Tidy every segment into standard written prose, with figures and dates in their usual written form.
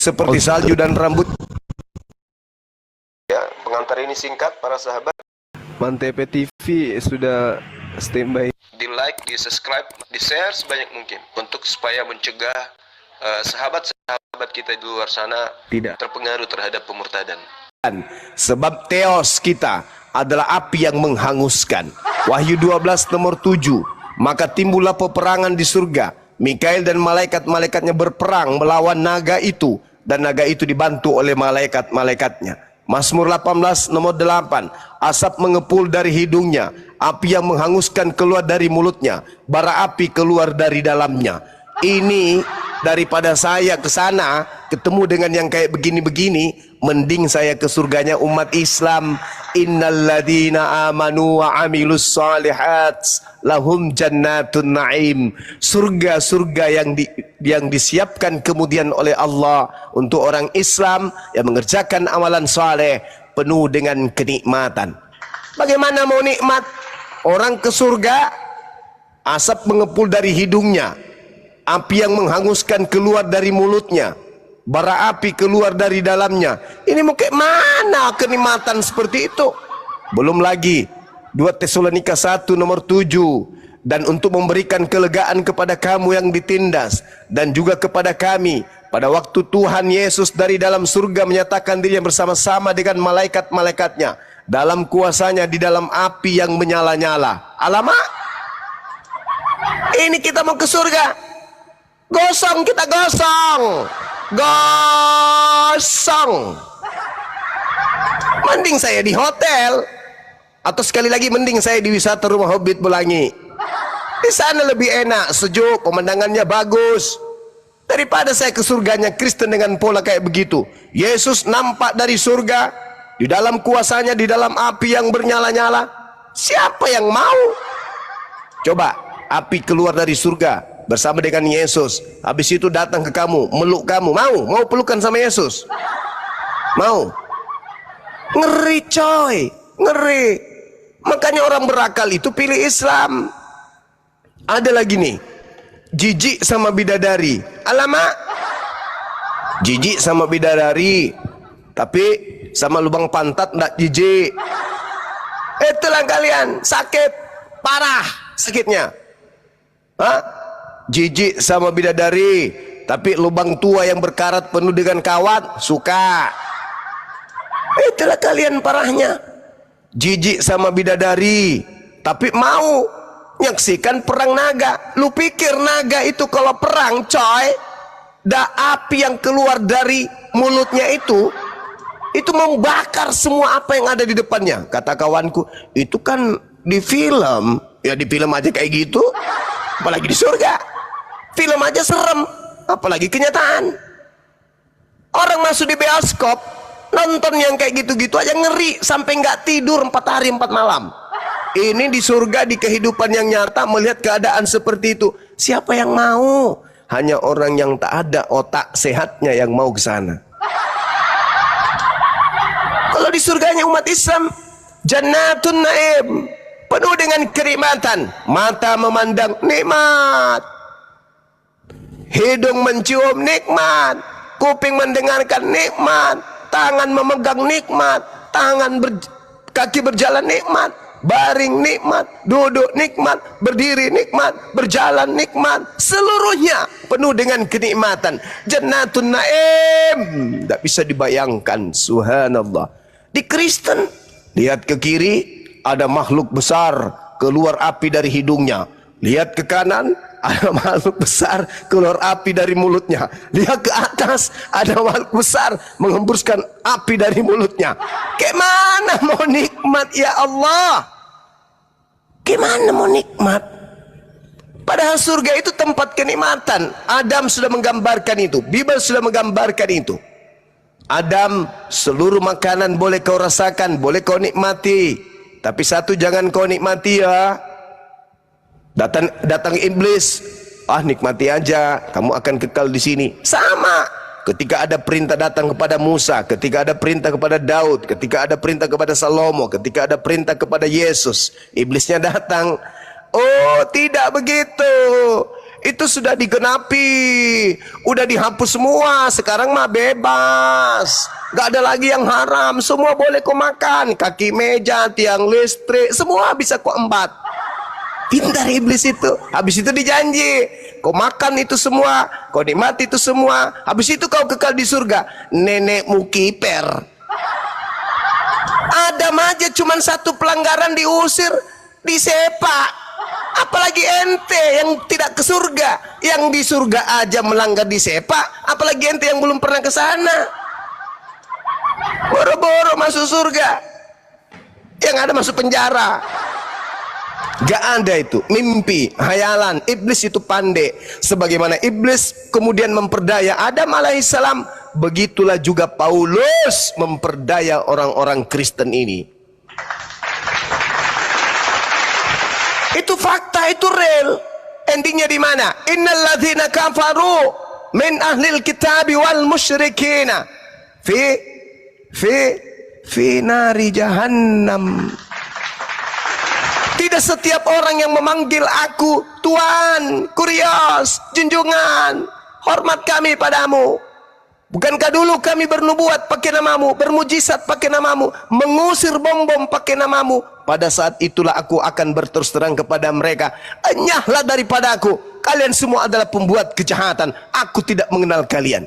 seperti salju dan rambut. Ya, pengantar ini singkat para sahabat. Mantep TV sudah standby. Di like, di subscribe, di share sebanyak mungkin untuk supaya mencegah sahabat-sahabat kita di luar sana tidak terpengaruh terhadap pemurtadan. Sebab teos kita adalah api yang menghanguskan. Wahyu 12 nomor 7. Maka timbullah peperangan di surga. Mikail dan malaikat-malaikatnya berperang melawan naga itu, dan naga itu dibantu oleh malaikat-malaikatnya. Mazmur 18 nomor 8. Asap mengepul dari hidungnya, api yang menghanguskan keluar dari mulutnya, bara api keluar dari dalamnya. Ini daripada saya ke sana ketemu dengan yang kayak begini-begini, mending saya ke surganya umat Islam. Innalladzina amanu wa amilus solihat lahum jannatun naim. Surga-surga yang disiapkan kemudian oleh Allah untuk orang Islam yang mengerjakan amalan saleh penuh dengan kenikmatan. Bagaimana mau nikmat? Orang ke surga, asap mengepul dari hidungnya, api yang menghanguskan keluar dari mulutnya, bara api keluar dari dalamnya. Ini mau kayak mana kenikmatan seperti itu? Belum lagi 2 Tesalonika 1 nomor 7. Dan untuk memberikan kelegaan kepada kamu yang ditindas, dan juga kepada kami, pada waktu Tuhan Yesus dari dalam surga menyatakan dirinya bersama-sama dengan malaikat-malaikatnya dalam kuasanya di dalam api yang menyala-nyala. Alamak, ini kita mau ke surga, gosong, kita gosong, gosong. Mending saya di hotel, atau sekali lagi mending saya di wisata Rumah Hobbit Belangi. Di sana lebih enak, sejuk, pemandangannya bagus, daripada saya ke surganya Kristen dengan pola kayak begitu. Yesus nampak dari surga, di dalam kuasanya, di dalam api yang bernyala-nyala. Siapa yang mau? Coba api keluar dari surga bersama dengan Yesus, habis itu datang ke kamu, meluk kamu, mau pelukan sama Yesus? Mau? Ngeri coy, ngeri. Makanya orang berakal itu pilih Islam. Ada lagi nih, jijik sama bidadari. Alamak, jijik sama bidadari, tapi sama lubang pantat ndak jijik. Itulah kalian, sakit parah sakitnya. Hah? Jijik sama bidadari, tapi lubang tua yang berkarat penuh dengan kawat suka. Itulah kalian parahnya. Jijik sama bidadari, tapi mau nyaksikan perang naga. Lu pikir naga itu kalau perang coy, api yang keluar dari mulutnya itu membakar semua apa yang ada di depannya. Kata kawanku, itu kan di film. Ya di film aja kayak gitu, apalagi di surga. Film aja serem, apalagi kenyataan. Orang masuk di bioskop nonton yang kayak gitu-gitu aja ngeri, sampai nggak tidur 4 hari 4 malam. Ini di surga, di kehidupan yang nyata, melihat keadaan seperti itu. Siapa yang mau? Hanya orang yang tak ada otak sehatnya yang mau ke sana. Kalau di surganya umat Islam, jannatun naim, penuh dengan kenikmatan. Mata memandang nikmat, hidung mencium nikmat, kuping mendengarkan nikmat, tangan memegang nikmat, kaki berjalan nikmat, baring nikmat, duduk nikmat, berdiri nikmat, berjalan nikmat, seluruhnya penuh dengan kenikmatan. Jannatun naim, tidak bisa dibayangkan. Subhanallah. Di Kristen, lihat ke kiri, ada makhluk besar keluar api dari hidungnya. Lihat ke kanan, ada makhluk besar keluar api dari mulutnya. Lihat ke atas, ada makhluk besar menghembuskan api dari mulutnya. Gimana mau nikmat ya Allah? Gimana mau nikmat? Padahal surga itu tempat kenikmatan. Adam sudah menggambarkan itu, Bible sudah menggambarkan itu. Adam, seluruh makanan boleh kau rasakan, boleh kau nikmati, tapi satu jangan kau nikmati ya. Datang iblis, nikmati aja, kamu akan kekal di sini. Sama ketika ada perintah datang kepada Musa, ketika ada perintah kepada Daud, ketika ada perintah kepada Salomo, ketika ada perintah kepada Yesus, iblisnya datang. Oh tidak begitu, Itu sudah digenapi, udah dihapus semua. Sekarang mah bebas, gak ada lagi yang haram, semua boleh kau makan. Kaki meja, tiang listrik, semua bisa kau embat. Pintar iblis itu. Habis itu dijanji, kau makan itu semua, kau nikmati itu semua, habis itu kau kekal di surga. Nenekmu kiper. Adam aja cuman satu pelanggaran diusir, disepak. Apalagi ente yang tidak ke surga, yang di surga aja melanggar disepak, apalagi ente yang belum pernah ke sana. Boro-boro masuk surga, yang ada masuk penjara. Gak ada itu, mimpi, hayalan. Iblis itu pandai. Sebagaimana iblis kemudian memperdaya Adam alaihissalam, begitulah juga Paulus memperdaya orang-orang Kristen ini. Itu fakta, itu real. Endingnya di mana? Innal ladzina kafaru min ahlil kitabi wal musyrikina fi nari jahannam. Tidak setiap orang yang memanggil aku Tuhan, Kurios, junjungan, hormat kami padamu. Bukankah dulu kami bernubuat pakai namamu, bermujizat pakai namamu, mengusir bom-bom pakai namamu? Pada saat itulah aku akan berterus terang kepada mereka, enyahlah daripada aku, kalian semua adalah pembuat kejahatan, aku tidak mengenal kalian.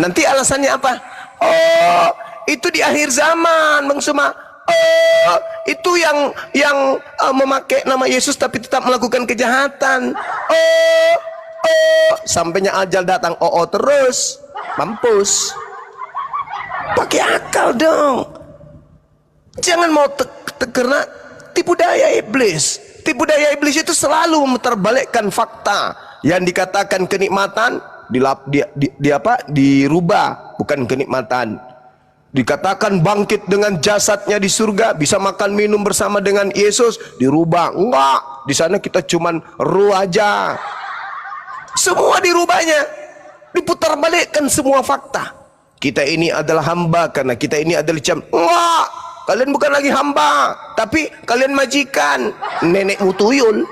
Nanti alasannya apa? Oh, itu di akhir zaman, Bang Suma. Oh, itu yang memakai nama Yesus tapi tetap melakukan kejahatan. Oh, sampainya ajal datang, terus mampus. Pakai akal dong. Jangan mau terkena tipu daya iblis. Tipu daya iblis itu selalu memutarbalikkan fakta. Yang dikatakan kenikmatan dirubah bukan kenikmatan. Dikatakan bangkit dengan jasadnya di surga, bisa makan minum bersama dengan Yesus, dirubah. Enggak, di sana kita cuman ruh aja. Semua dirubahnya, diputar balikkan semua fakta. Kita ini adalah hamba karena kita ini adalah enggak, kalian bukan lagi hamba, tapi kalian majikan, nenekmu tuyul.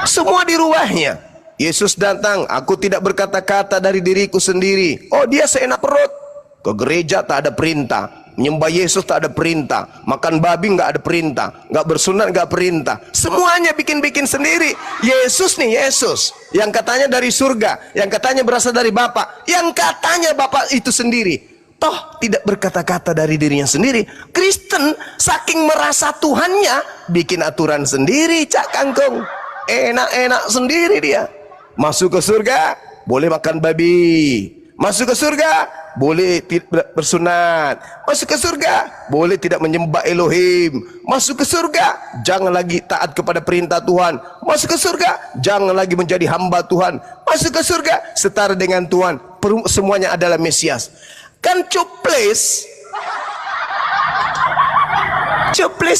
Semua dirubahnya. Yesus datang, aku tidak berkata-kata dari diriku sendiri. Oh, dia seenak perut. Ke gereja tak ada perintah, menyembah Yesus tak ada perintah, makan babi nggak ada perintah, nggak bersunat nggak perintah, semuanya bikin-bikin sendiri. Yesus nih, Yesus yang katanya dari surga, yang katanya berasal dari Bapa, yang katanya Bapa itu sendiri, toh tidak berkata-kata dari dirinya sendiri. Kristen saking merasa Tuhannya, bikin aturan sendiri, Cak Kangkung, enak-enak sendiri dia. Masuk ke surga boleh makan babi, masuk ke surga boleh tidak bersunat, masuk ke surga boleh tidak menyembah Elohim, masuk ke surga jangan lagi taat kepada perintah Tuhan, masuk ke surga jangan lagi menjadi hamba Tuhan, masuk ke surga setara dengan Tuhan, semuanya adalah Mesias. Kan cuplis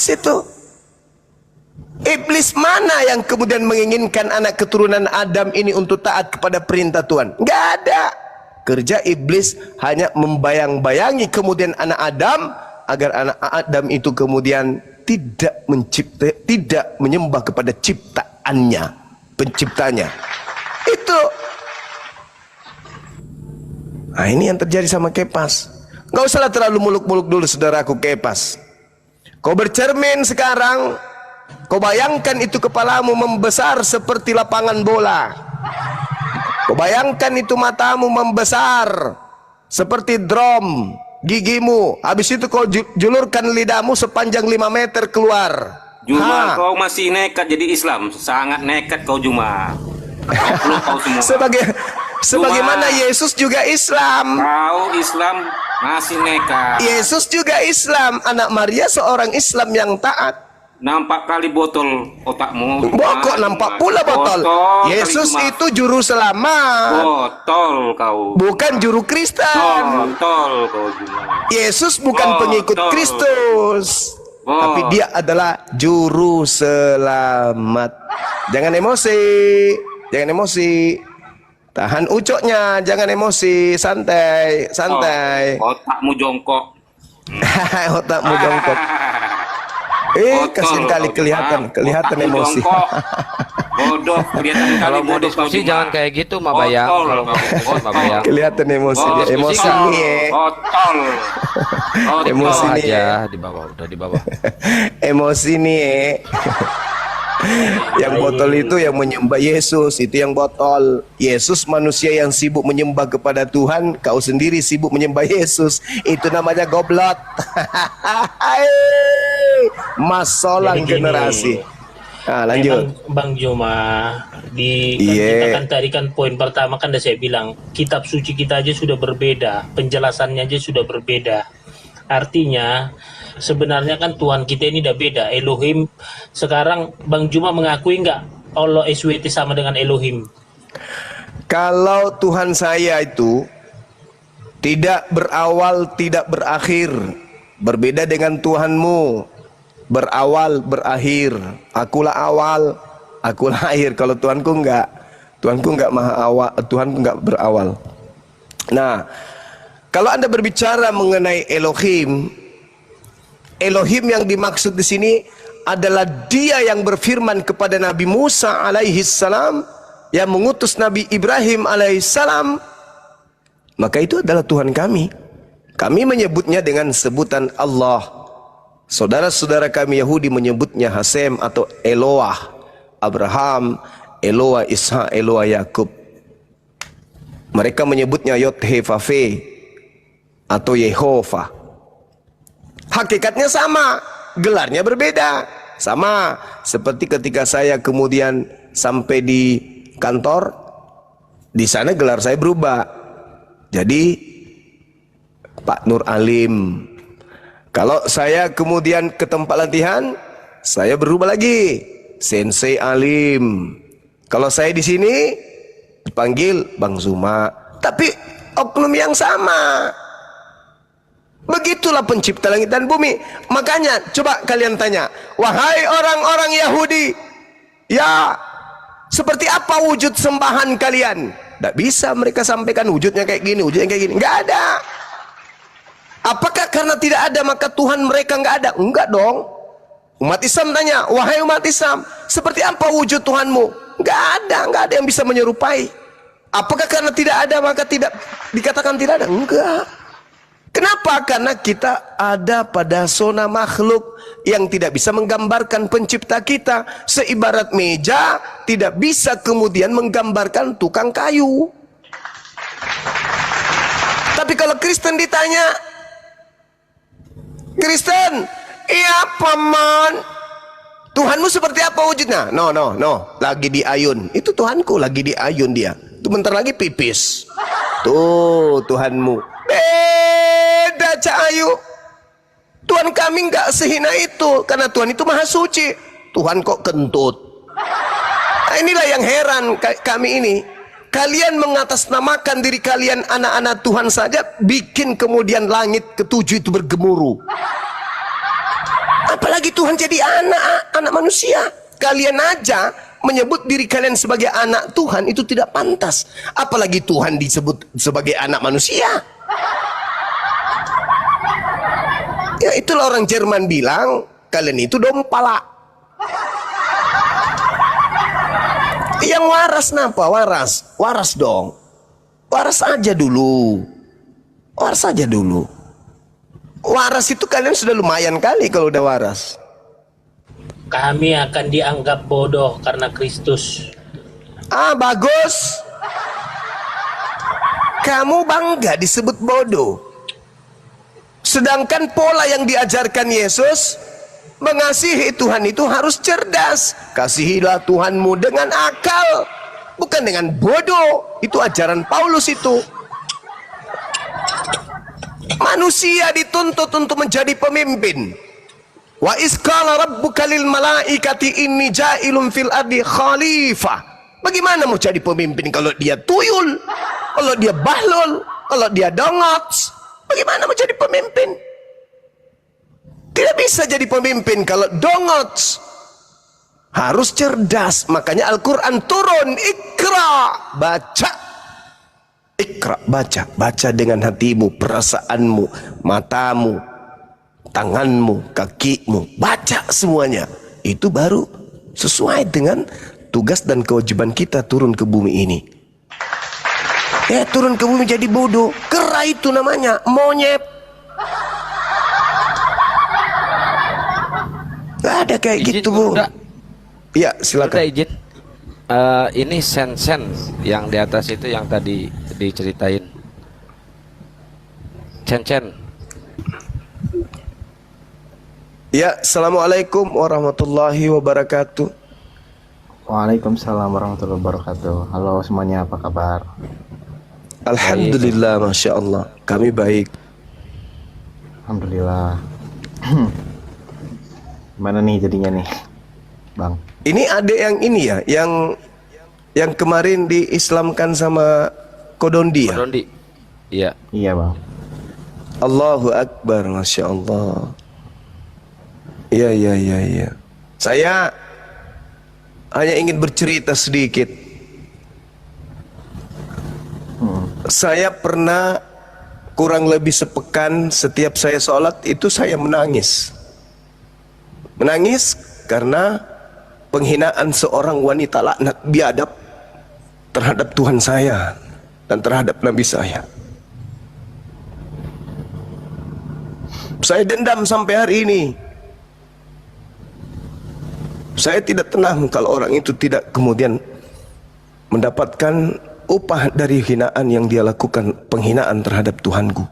itu. Iblis mana yang kemudian menginginkan anak keturunan Adam ini untuk taat kepada perintah Tuhan? Nggak ada. Kerja iblis hanya membayang-bayangi kemudian anak Adam, agar anak Adam itu kemudian tidak menyembah kepada ciptaannya, penciptanya. Itu. Nah, ini yang terjadi sama Kepas. Nggak usahlah terlalu muluk-muluk dulu, saudaraku Kepas. Kau bercermin sekarang, kau bayangkan itu kepalamu membesar seperti lapangan bola. Kau bayangkan itu matamu membesar seperti drum, gigimu. Habis itu kau julurkan lidahmu sepanjang 5 meter keluar. Juma, kau masih nekat jadi Islam. Sangat nekat kau, Juma. Kau semua. Sebagaimana Yesus juga Islam. Kau Islam masih nekat. Yesus juga Islam. Anak Maria seorang Islam yang taat. Nampak kali botol otakmu. Kok nampak pula botol. Yesus itu juru selamat. Botol kau. Bukan juru Kristen. Botol kau Juma. Yesus bukan pengikut Kristus. Tapi dia adalah juru selamat. Jangan emosi. Jangan emosi. Tahan ucoknya, jangan emosi, santai, santai. Otakmu jongkok. Otakmu jongkok. kasihan kali kelihatan emosi. Bodoh, kelihatan kali Kalau mau bodoh kau diskusi Juma. jangan kayak gitu, Mabayang. Botol. Kalau mau diskusi, Mabayang. Kelihatan emosi, Oh, emosi botol. nih. Botol. Emosi Bawah nih. aja di bawah, udah di bawah. Emosi nih. Yang botol itu yang menyembah Yesus, itu yang botol. Yesus manusia yang sibuk menyembah kepada Tuhan, kau sendiri sibuk menyembah Yesus. Itu namanya goblot. Masalah Jadi gini, generasi. Nah, lanjut. Memang Bang Joma Iya. kita kan tadi kan poin pertama kan udah saya bilang kitab suci kita aja sudah berbeda, penjelasannya aja sudah berbeda. Artinya sebenarnya kan Tuhan kita ini udah beda. Elohim sekarang Bang Juma mengakui nggak Allah SWT sama dengan Elohim? Kalau Tuhan saya itu tidak berawal, tidak berakhir, berbeda dengan Tuhanmu, berawal, berakhir. Akulah awal, akulah akhir. Kalau Tuhanku enggak, Tuhanku enggak maha awal, Tuhanku enggak berawal. Nah, kalau Anda berbicara mengenai Elohim, Elohim yang dimaksud di sini adalah Dia yang berfirman kepada Nabi Musa alaihi salam, yang mengutus Nabi Ibrahim alaihissalam, maka itu adalah Tuhan kami. Kami menyebutnya dengan sebutan Allah. Saudara-saudara kami Yahudi menyebutnya Hasem atau Eloah. Abraham, Eloah Ishak, Eloah Yakub. Mereka menyebutnya Yod-He-Vav-He atau Yehova. Hakikatnya sama, gelarnya berbeda. Sama seperti ketika saya kemudian sampai di kantor, di sana gelar saya berubah jadi Pak Nur Alim. Kalau saya kemudian ke tempat latihan, saya berubah lagi Sensei Alim. Kalau saya di sini dipanggil Bang Zuma, tapi oknum yang sama. Begitulah pencipta langit dan bumi. Makanya coba kalian tanya, wahai orang-orang Yahudi, ya, seperti apa wujud sembahan kalian? Tidak bisa mereka sampaikan wujudnya kayak gini, wujudnya kayak gini. Nggak ada. Apakah karena tidak ada maka Tuhan mereka nggak ada? Enggak dong. Umat Islam tanya, wahai umat Islam, seperti apa wujud Tuhanmu? Nggak ada yang bisa menyerupai. Apakah karena tidak ada maka tidak dikatakan tidak ada? Enggak. Kenapa? Karena kita ada pada zona makhluk yang tidak bisa menggambarkan pencipta kita. Seibarat meja tidak bisa kemudian menggambarkan tukang kayu. Tapi kalau Kristen ditanya, Kristen, iya paman, Tuhanmu seperti apa wujudnya? No, lagi diayun. Itu Tuhanku lagi diayun dia. Itu bentar lagi pipis. Tuh Tuhanmu. Beda Cahayu. Tuhan kami nggak sehina itu, karena Tuhan itu maha suci. Tuhan kok kentut. Nah, inilah yang heran kami ini. Kalian mengatasnamakan diri kalian anak-anak Tuhan saja, bikin kemudian langit ketujuh itu bergemuruh. Apalagi Tuhan jadi anak manusia. Kalian aja menyebut diri kalian sebagai anak Tuhan itu tidak pantas. Apalagi Tuhan disebut sebagai anak manusia. Ya itulah orang Jerman bilang, kalian itu dompala. Yang waras napa? Waras dong. Waras aja dulu. Waras itu kalian sudah lumayan kali kalau udah waras. Kami akan dianggap bodoh karena Kristus. Ah, bagus. Kamu bangga disebut bodoh. Sedangkan pola yang diajarkan Yesus, mengasihi Tuhan itu harus cerdas. Kasihilah Tuhanmu dengan akal, bukan dengan bodoh. Itu ajaran Paulus itu. Manusia dituntut untuk menjadi pemimpin. Wa isqala rabbuka lil malaikati inni ja'ilun fil ardi khalifah. Bagaimana mau jadi pemimpin kalau dia tuyul, kalau dia bahlul, kalau dia dongots? Bagaimana mau jadi pemimpin? Tidak bisa jadi pemimpin kalau dongots. Harus cerdas. Makanya Al-Quran turun, Iqra, baca. Iqra, baca dengan hatimu, perasaanmu, matamu. tanganmu, kakimu, baca semuanya. Itu baru sesuai dengan tugas dan kewajiban kita turun ke bumi ini. Ya, turun ke bumi jadi bodoh, kera itu namanya, monyet. Gak ada kayak Izin, gitu, Bu. udah. Ya, Udah silakan. izin. Ini sen-sen yang di atas itu yang tadi diceritain. Sen-sen. Ya, assalamualaikum warahmatullahi wabarakatuh. Waalaikumsalam warahmatullahi wabarakatuh. Halo semuanya, apa kabar? Alhamdulillah, masya Allah, kami baik. Alhamdulillah. Gimana nih jadinya nih, Bang? Ini adik yang ini ya, yang kemarin diislamkan sama Kodondi ya. Dondi. Iya. Iya, Bang. Allahu Akbar, masya Allah. Iya, iya, iya, iya. Saya hanya ingin bercerita sedikit. Saya pernah kurang lebih sepekan setiap saya sholat itu saya menangis. Menangis karena penghinaan seorang wanita laknat biadab terhadap Tuhan saya dan terhadap Nabi saya. Saya dendam sampai hari ini. Saya tidak tenang kalau orang itu tidak kemudian mendapatkan upah dari hinaan yang dia lakukan, penghinaan terhadap Tuhanku.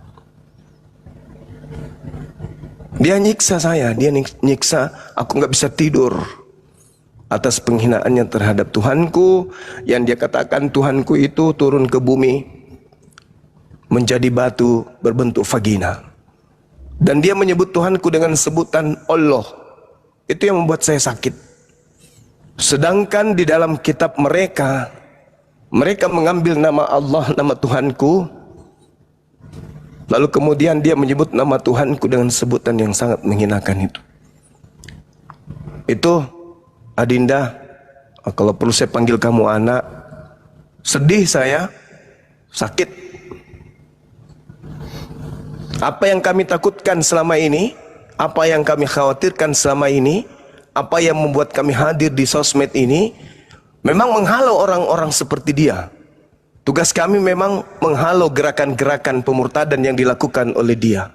Dia nyiksa saya, dia nyiksa, aku nggak bisa tidur atas penghinaannya terhadap Tuhanku, yang dia katakan Tuhanku itu turun ke bumi menjadi batu berbentuk vagina, dan dia menyebut Tuhanku dengan sebutan Allah. Itu yang membuat saya sakit. Sedangkan di dalam kitab mereka mengambil nama Allah, nama Tuhanku, lalu kemudian dia menyebut nama Tuhanku dengan sebutan yang sangat menghinakan itu. Itu Adinda, kalau perlu saya panggil kamu anak, sedih saya, sakit. Apa yang kami takutkan selama ini, apa yang kami khawatirkan selama ini, apa yang membuat kami hadir di sosmed ini, memang menghalau orang-orang seperti dia. Tugas kami memang menghalau gerakan-gerakan pemurtadan yang dilakukan oleh dia.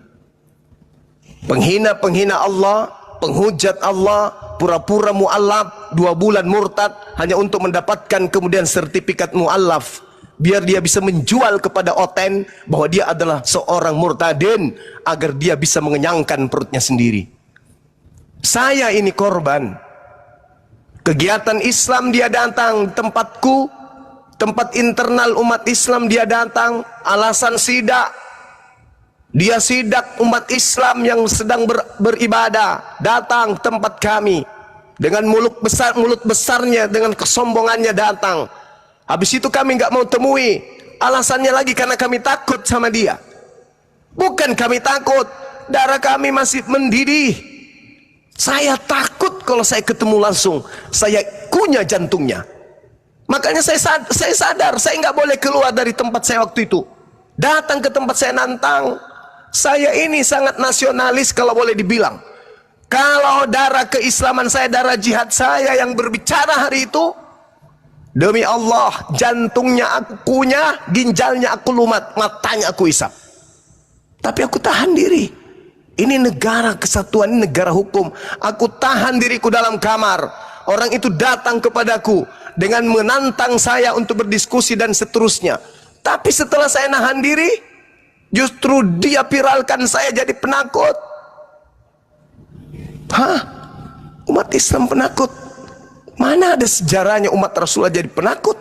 Penghina-penghina Allah, penghujat Allah, pura-pura mu'allaf, 2 bulan murtad hanya untuk mendapatkan kemudian sertifikat mu'allaf, biar dia bisa menjual kepada Oten bahwa dia adalah seorang murtadin, agar dia bisa mengenyangkan perutnya sendiri. Saya ini korban. Kegiatan Islam dia datang, tempatku, tempat internal umat Islam dia datang, alasan sidak. Dia sidak umat Islam yang sedang beribadah, datang tempat kami dengan mulut besarnya, dengan kesombongannya datang. Habis itu kami nggak mau temui, alasannya lagi karena kami takut sama dia. Bukan kami takut, darah kami masih mendidih. Saya takut kalau saya ketemu langsung, saya kunyah jantungnya. Makanya saya sadar, saya nggak boleh keluar dari tempat saya waktu itu. Datang ke tempat saya nantang. Saya ini sangat nasionalis kalau boleh dibilang. Kalau darah keislaman saya, darah jihad saya yang berbicara hari itu, demi Allah, jantungnya aku kunyah, ginjalnya aku lumat, matanya aku isap. Tapi aku tahan diri. Ini negara kesatuan, ini negara hukum. Aku tahan diriku dalam kamar. Orang itu datang kepadaku dengan menantang saya untuk berdiskusi dan seterusnya. Tapi setelah saya nahan diri, justru dia viralkan saya jadi penakut. Hah? Umat Islam penakut? Mana ada sejarahnya umat Rasulullah jadi penakut?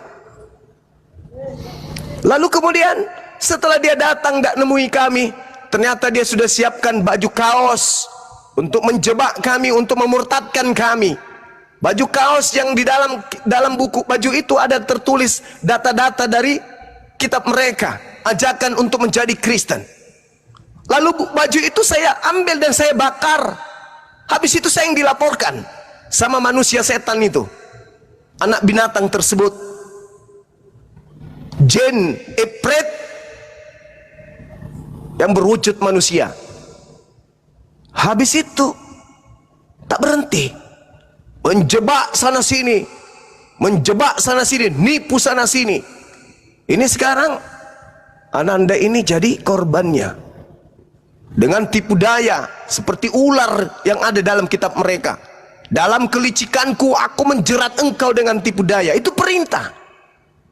Lalu kemudian setelah dia datang tidak nemui kami, ternyata dia sudah siapkan baju kaos untuk menjebak kami, untuk memurtadkan kami. Baju kaos yang di dalam buku baju itu ada tertulis data-data dari kitab mereka, ajakan untuk menjadi Kristen. Lalu baju itu saya ambil dan saya bakar. Habis itu saya yang dilaporkan sama manusia setan itu, anak binatang tersebut, jin, ifrit yang berwujud manusia. Habis itu tak berhenti, menjebak sana sini, menjebak sana sini, nipu sana sini. Ini sekarang Ananda ini jadi korbannya dengan tipu daya seperti ular yang ada dalam kitab mereka. Dalam kelicikanku aku menjerat engkau dengan tipu daya. Itu perintah.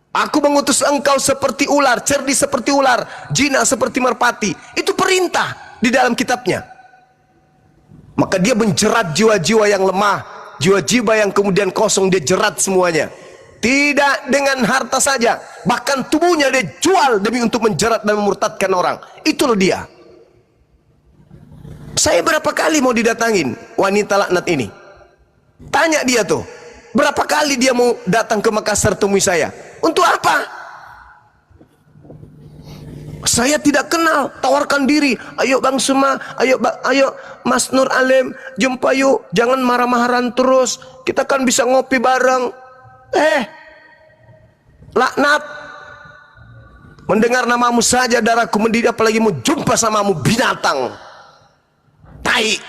Aku mengutus engkau seperti ular, cerdik seperti ular, jinak seperti merpati. Itu perintah di dalam kitabnya. Maka dia menjerat jiwa-jiwa yang lemah, jiwa-jiwa yang kemudian kosong, dia jerat semuanya. Tidak dengan harta saja, bahkan tubuhnya dia jual demi untuk menjerat dan memurtadkan orang. Itulah dia. Saya berapa kali mau didatangin wanita laknat ini? Tanya dia tuh, berapa kali dia mau datang ke Makassar temui saya? Untuk apa? Saya tidak kenal, tawarkan diri. Ayo Bang Suma, ayo Mas Nur Alim, jumpa yuk. Jangan marah-marahan terus. Kita kan bisa ngopi bareng. Laknat. Mendengar namamu saja darahku mendidih, apalagi mau jumpa samamu, binatang. Tai.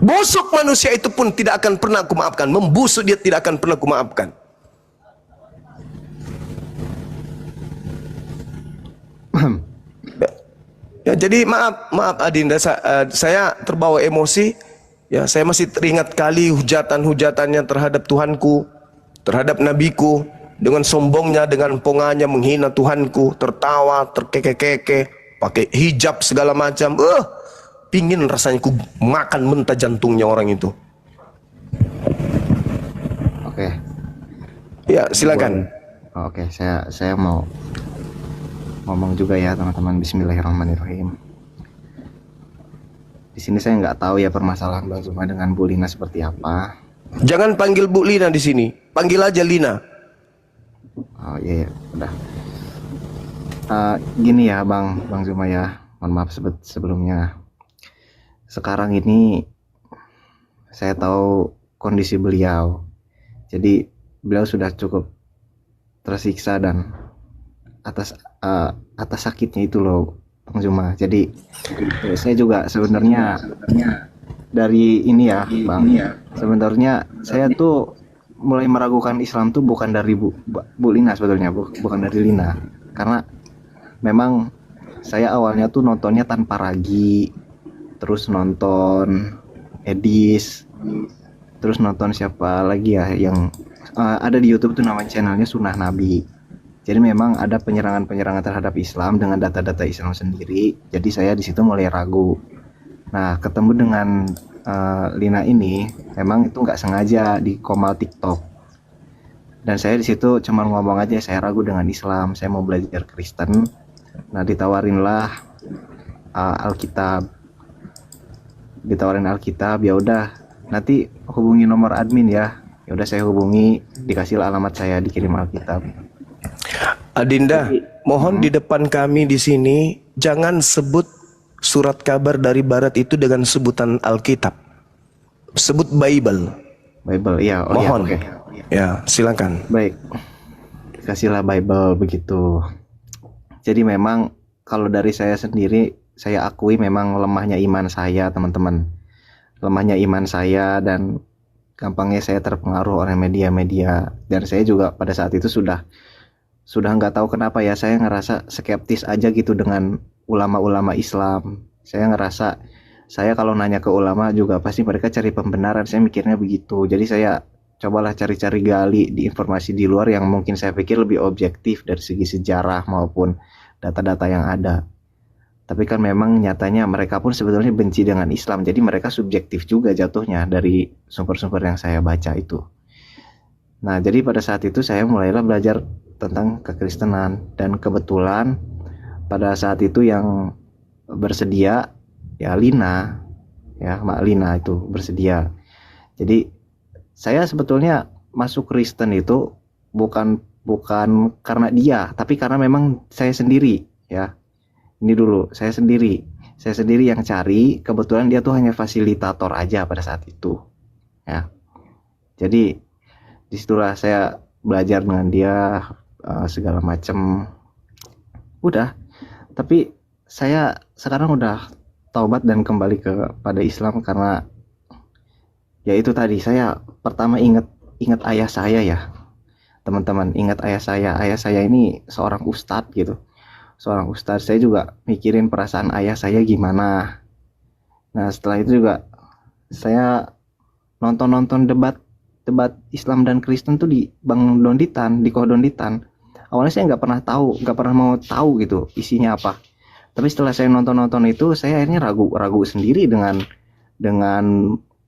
Busuk manusia itu pun tidak akan pernah aku maafkan. Membusuk dia tidak akan pernah aku maafkan. Ya, jadi maaf Adinda, saya terbawa emosi. Ya, saya masih teringat kali hujatan-hujatannya terhadap Tuhanku, terhadap nabiku, dengan sombongnya, dengan pongahnya menghina Tuhanku, tertawa, terkeke-keke, pakai hijab segala macam. Pingin rasanya ku makan mentah jantungnya orang itu. Oke. Ya, silakan. Oke, saya mau ngomong juga ya teman-teman. Bismillahirrahmanirrahim. Di sini saya nggak tahu ya permasalahan Bang Zuma dengan Bu Lina seperti apa. Jangan panggil Bu Lina di sini, panggil aja Lina. Oh iya, udah. Gini ya Bang Zuma ya, mohon maaf sebelumnya. Sekarang ini saya tahu kondisi beliau, jadi beliau sudah cukup tersiksa dan atas sakitnya itu loh Bang Zuma. Jadi saya juga sebenarnya dari ini ya Bang, sebenarnya saya tuh mulai meragukan Islam tuh bukan dari Bu Lina sebetulnya, bukan dari Lina, karena memang saya awalnya tuh nontonnya tanpa ragi, terus nonton Edis, terus nonton siapa lagi ya yang ada di YouTube tuh namanya channelnya Sunnah Nabi. Jadi memang ada penyerangan terhadap Islam dengan data-data Islam sendiri. Jadi saya di situ mulai ragu. Nah, ketemu dengan Lina ini, memang itu nggak sengaja di komal TikTok. Dan saya di situ cuma ngomong aja, saya ragu dengan Islam, saya mau belajar Kristen. Nah, ditawarinlah Alkitab. Ditawarin Alkitab, ya udah, nanti hubungi nomor admin ya. Ya udah saya hubungi, dikasih alamat saya, dikirim Alkitab. Adinda, mohon di depan kami di sini jangan sebut surat kabar dari barat itu dengan sebutan Alkitab. Sebut Bible. Bible, iya. Oh, mohon. Iya, Ya, silakan. Baik. Kasihlah Bible begitu. Jadi memang kalau dari saya sendiri, saya akui memang lemahnya iman saya, teman-teman. Lemahnya iman saya dan gampangnya saya terpengaruh oleh media-media. Dan saya juga pada saat itu sudah nggak tahu kenapa ya, saya ngerasa skeptis aja gitu dengan ulama-ulama Islam. Saya ngerasa saya kalau nanya ke ulama juga pasti mereka cari pembenaran, saya mikirnya begitu. Jadi saya cobalah cari-cari gali di informasi di luar yang mungkin saya pikir lebih objektif dari segi sejarah maupun data-data yang ada. Tapi kan memang nyatanya mereka pun sebetulnya benci dengan Islam, jadi mereka subjektif juga jatuhnya dari sumber-sumber yang saya baca itu. Nah, jadi pada saat itu saya mulailah belajar tentang kekristenan, dan kebetulan pada saat itu yang bersedia ya Lina, ya Mbak Lina itu bersedia. Jadi saya sebetulnya masuk Kristen itu bukan karena dia, tapi karena memang saya sendiri ya. Ini dulu saya sendiri yang cari, kebetulan dia tuh hanya fasilitator aja pada saat itu ya. Jadi disitulah saya belajar dengan dia segala macam. Udah, Tapi saya sekarang udah taubat dan kembali kepada Islam karena ya itu tadi, saya pertama ingat ayah saya ya teman-teman, ingat ayah saya ini seorang ustadz gitu, seorang ustadz. Saya juga mikirin perasaan ayah saya gimana. Nah setelah itu juga saya nonton debat Islam dan Kristen tuh di Bang Donditan, di Koh Donditan. Awalnya saya nggak pernah mau tahu gitu isinya apa. Tapi setelah saya nonton itu, saya akhirnya ragu sendiri dengan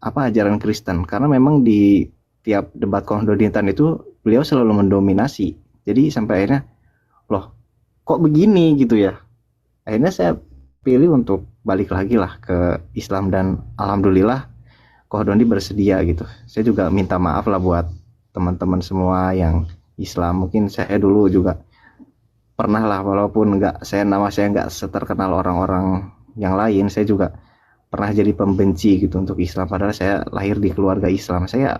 apa ajaran Kristen, karena memang di tiap debat Koh Donditan itu beliau selalu mendominasi. Jadi sampai akhirnya, loh kok begini gitu ya. Akhirnya saya pilih untuk balik lagi lah ke Islam, dan alhamdulillah Koh Dondi bersedia gitu. Saya juga minta maaf lah buat teman-teman semua yang Islam. Mungkin saya dulu juga pernah lah, walaupun nama saya nggak seterkenal orang-orang yang lain, saya juga pernah jadi pembenci gitu untuk Islam. Padahal saya lahir di keluarga Islam. Saya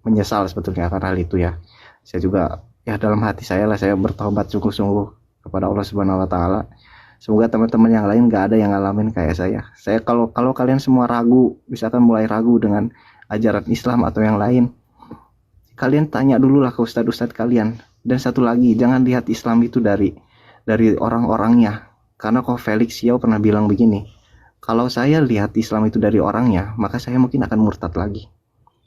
menyesal sebetulnya karena hal itu ya. Saya juga ya dalam hati saya lah, saya bertobat sungguh-sungguh kepada Allah Subhanahu Wa Taala. Semoga teman-teman yang lain nggak ada yang ngalamin kayak saya. Saya kalau kalian semua ragu, misalkan mulai ragu dengan ajaran Islam atau yang lain, kalian tanya dulu lah ke ustadz-ustadz kalian. Dan satu lagi, jangan lihat Islam itu dari orang-orangnya. Karena Koh Felix Siau pernah bilang begini, kalau saya lihat Islam itu dari orangnya, maka saya mungkin akan murtad lagi.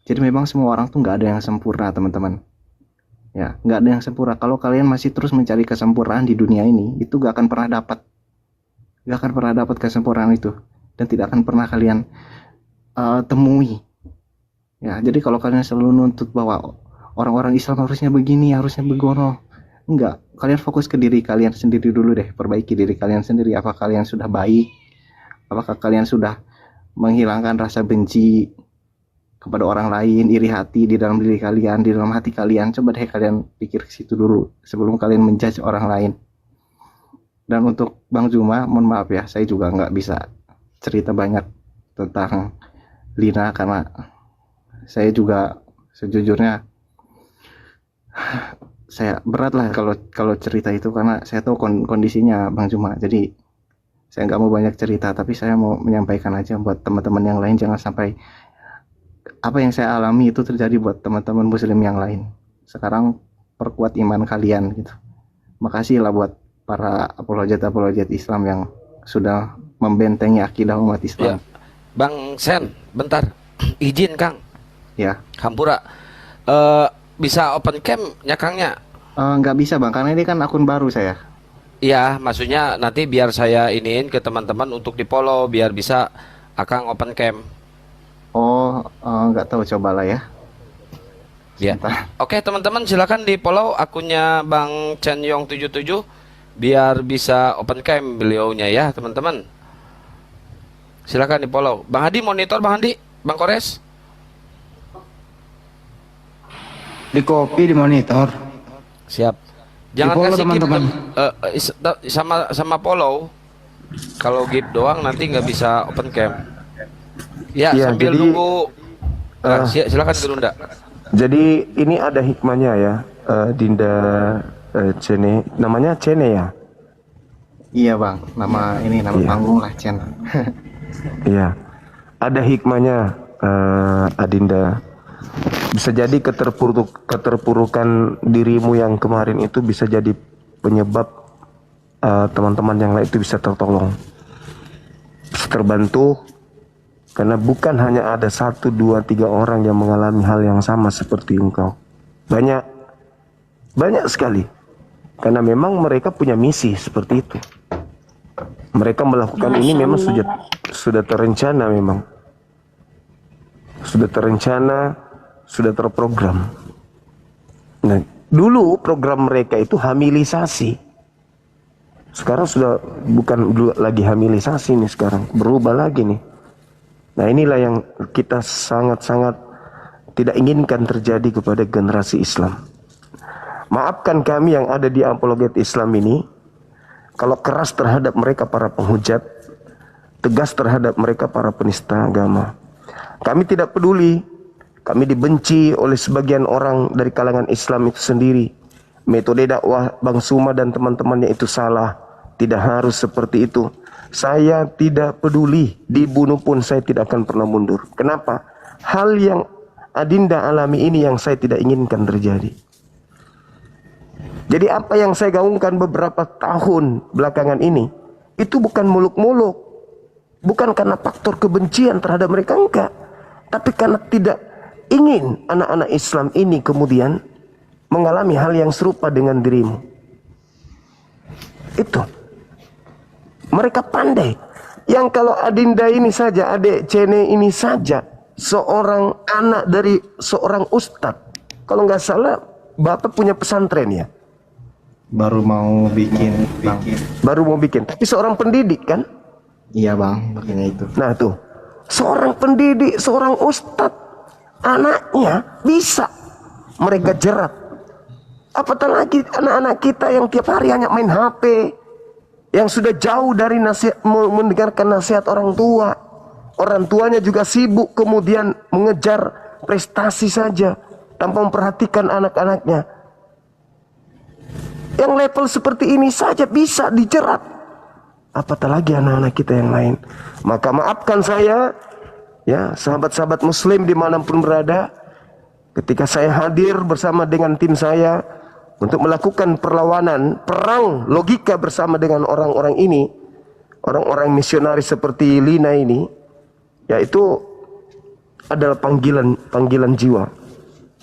Jadi memang semua orang tuh nggak ada yang sempurna teman-teman. Ya, nggak ada yang sempurna. Kalau kalian masih terus mencari kesempurnaan di dunia ini, itu nggak akan pernah dapat. Nggak akan pernah dapat kesempurnaan itu, dan tidak akan pernah kalian temui. Ya, jadi kalau kalian selalu nuntut bahwa orang-orang Islam harusnya begini, harusnya begono, enggak. Kalian fokus ke diri kalian sendiri dulu deh, perbaiki diri kalian sendiri. Apakah kalian sudah baik? Apakah kalian sudah menghilangkan rasa benci kepada orang lain, iri hati di dalam diri kalian, di dalam hati kalian? Coba deh kalian pikir ke situ dulu sebelum kalian menjudge orang lain. Dan untuk Bang Juma, mohon maaf ya, saya juga nggak bisa cerita banyak tentang Lina karena saya juga sejujurnya saya berat lah kalau cerita itu, karena saya tahu kondisinya Bang Juma. Jadi saya nggak mau banyak cerita, tapi saya mau menyampaikan aja buat teman-teman yang lain, jangan sampai apa yang saya alami itu terjadi buat teman-teman Muslim yang lain. Sekarang perkuat iman kalian gitu. Makasih lah buat para apologet Islam yang sudah membentengi akidah umat Islam. Ya. Bang Sen, bentar. Izin Kang. Ya. Hampura. Bisa open cam nyakangnya? Nggak bisa Bang, karena ini kan akun baru saya. Iya, maksudnya nanti biar saya iniin ke teman-teman untuk di follow biar bisa Akang open cam. Oh, nggak tahu, cobalah ya. Ya. Oke, teman-teman silakan di follow akunnya Bang Chen Yong 77 biar bisa open cam beliaunya ya, teman-teman. Silakan di follow. Bang Hadi monitor, Bang Hadi, Bang Kores. Di copy, di monitor. Siap. Jangan follow, kasih teman-teman. sama follow. Kalau gift doang nanti nggak bisa open cam. Ya, Ya, sambil jadi, nunggu. Silakan Gerunda. Jadi ini ada hikmahnya ya, Dinda Cene, namanya Cene ya? Iya Bang, nama Iya. panggung lah Chen. Iya, ada hikmahnya, Adinda. Bisa jadi keterpurukan dirimu yang kemarin itu bisa jadi penyebab teman-teman yang lain itu bisa tertolong, bisa terbantu. Karena bukan hanya ada 1, 2, 3 orang yang mengalami hal yang sama seperti engkau. Banyak sekali. Karena memang mereka punya misi seperti itu. Mereka melakukan ini memang sudah terencana memang. Sudah terencana, sudah terprogram. Nah, dulu program mereka itu hamilisasi. Sekarang sudah bukan lagi hamilisasi nih sekarang. Berubah lagi nih. Nah inilah yang kita sangat-sangat tidak inginkan terjadi kepada generasi Islam. Maafkan kami yang ada di apologet Islam ini, kalau keras terhadap mereka para penghujat, tegas terhadap mereka para penista agama. Kami tidak peduli, kami dibenci oleh sebagian orang dari kalangan Islam itu sendiri. Metode dakwah Bang Suma dan teman-temannya itu salah. tidak harus seperti itu. Saya tidak peduli, dibunuh pun saya tidak akan pernah mundur. Kenapa? Hal yang Adinda alami ini yang saya tidak inginkan terjadi. Jadi apa yang saya gaungkan beberapa tahun belakangan ini, itu bukan muluk-muluk. Bukan karena faktor kebencian terhadap mereka, enggak. Tapi karena tidak ingin anak-anak Islam ini kemudian mengalami hal yang serupa dengan dirimu. Itu. Mereka pandai. Yang kalau Adinda ini saja, adik Cene ini saja, seorang anak dari seorang ustadz. Kalau nggak salah, Bapak punya pesantren ya? Baru mau bikin, Bang. Baru mau bikin. Tapi seorang pendidik kan? Iya Bang, makanya itu. Nah tuh, seorang pendidik, seorang ustadz, anaknya bisa mereka jerat. Apatah lagi anak-anak kita yang tiap hari hanya main HP, yang sudah jauh dari nasihat, mendengarkan nasihat orang tua. Orang tuanya juga sibuk kemudian mengejar prestasi saja tanpa memperhatikan anak-anaknya. Yang level seperti ini saja bisa dijerat, apatah lagi anak-anak kita yang lain. Maka maafkan saya, ya sahabat-sahabat muslim dimanapun berada, ketika saya hadir bersama dengan tim saya untuk melakukan perlawanan, perang logika bersama dengan orang-orang ini, orang-orang misionaris seperti Lina ini, yaitu adalah panggilan jiwa,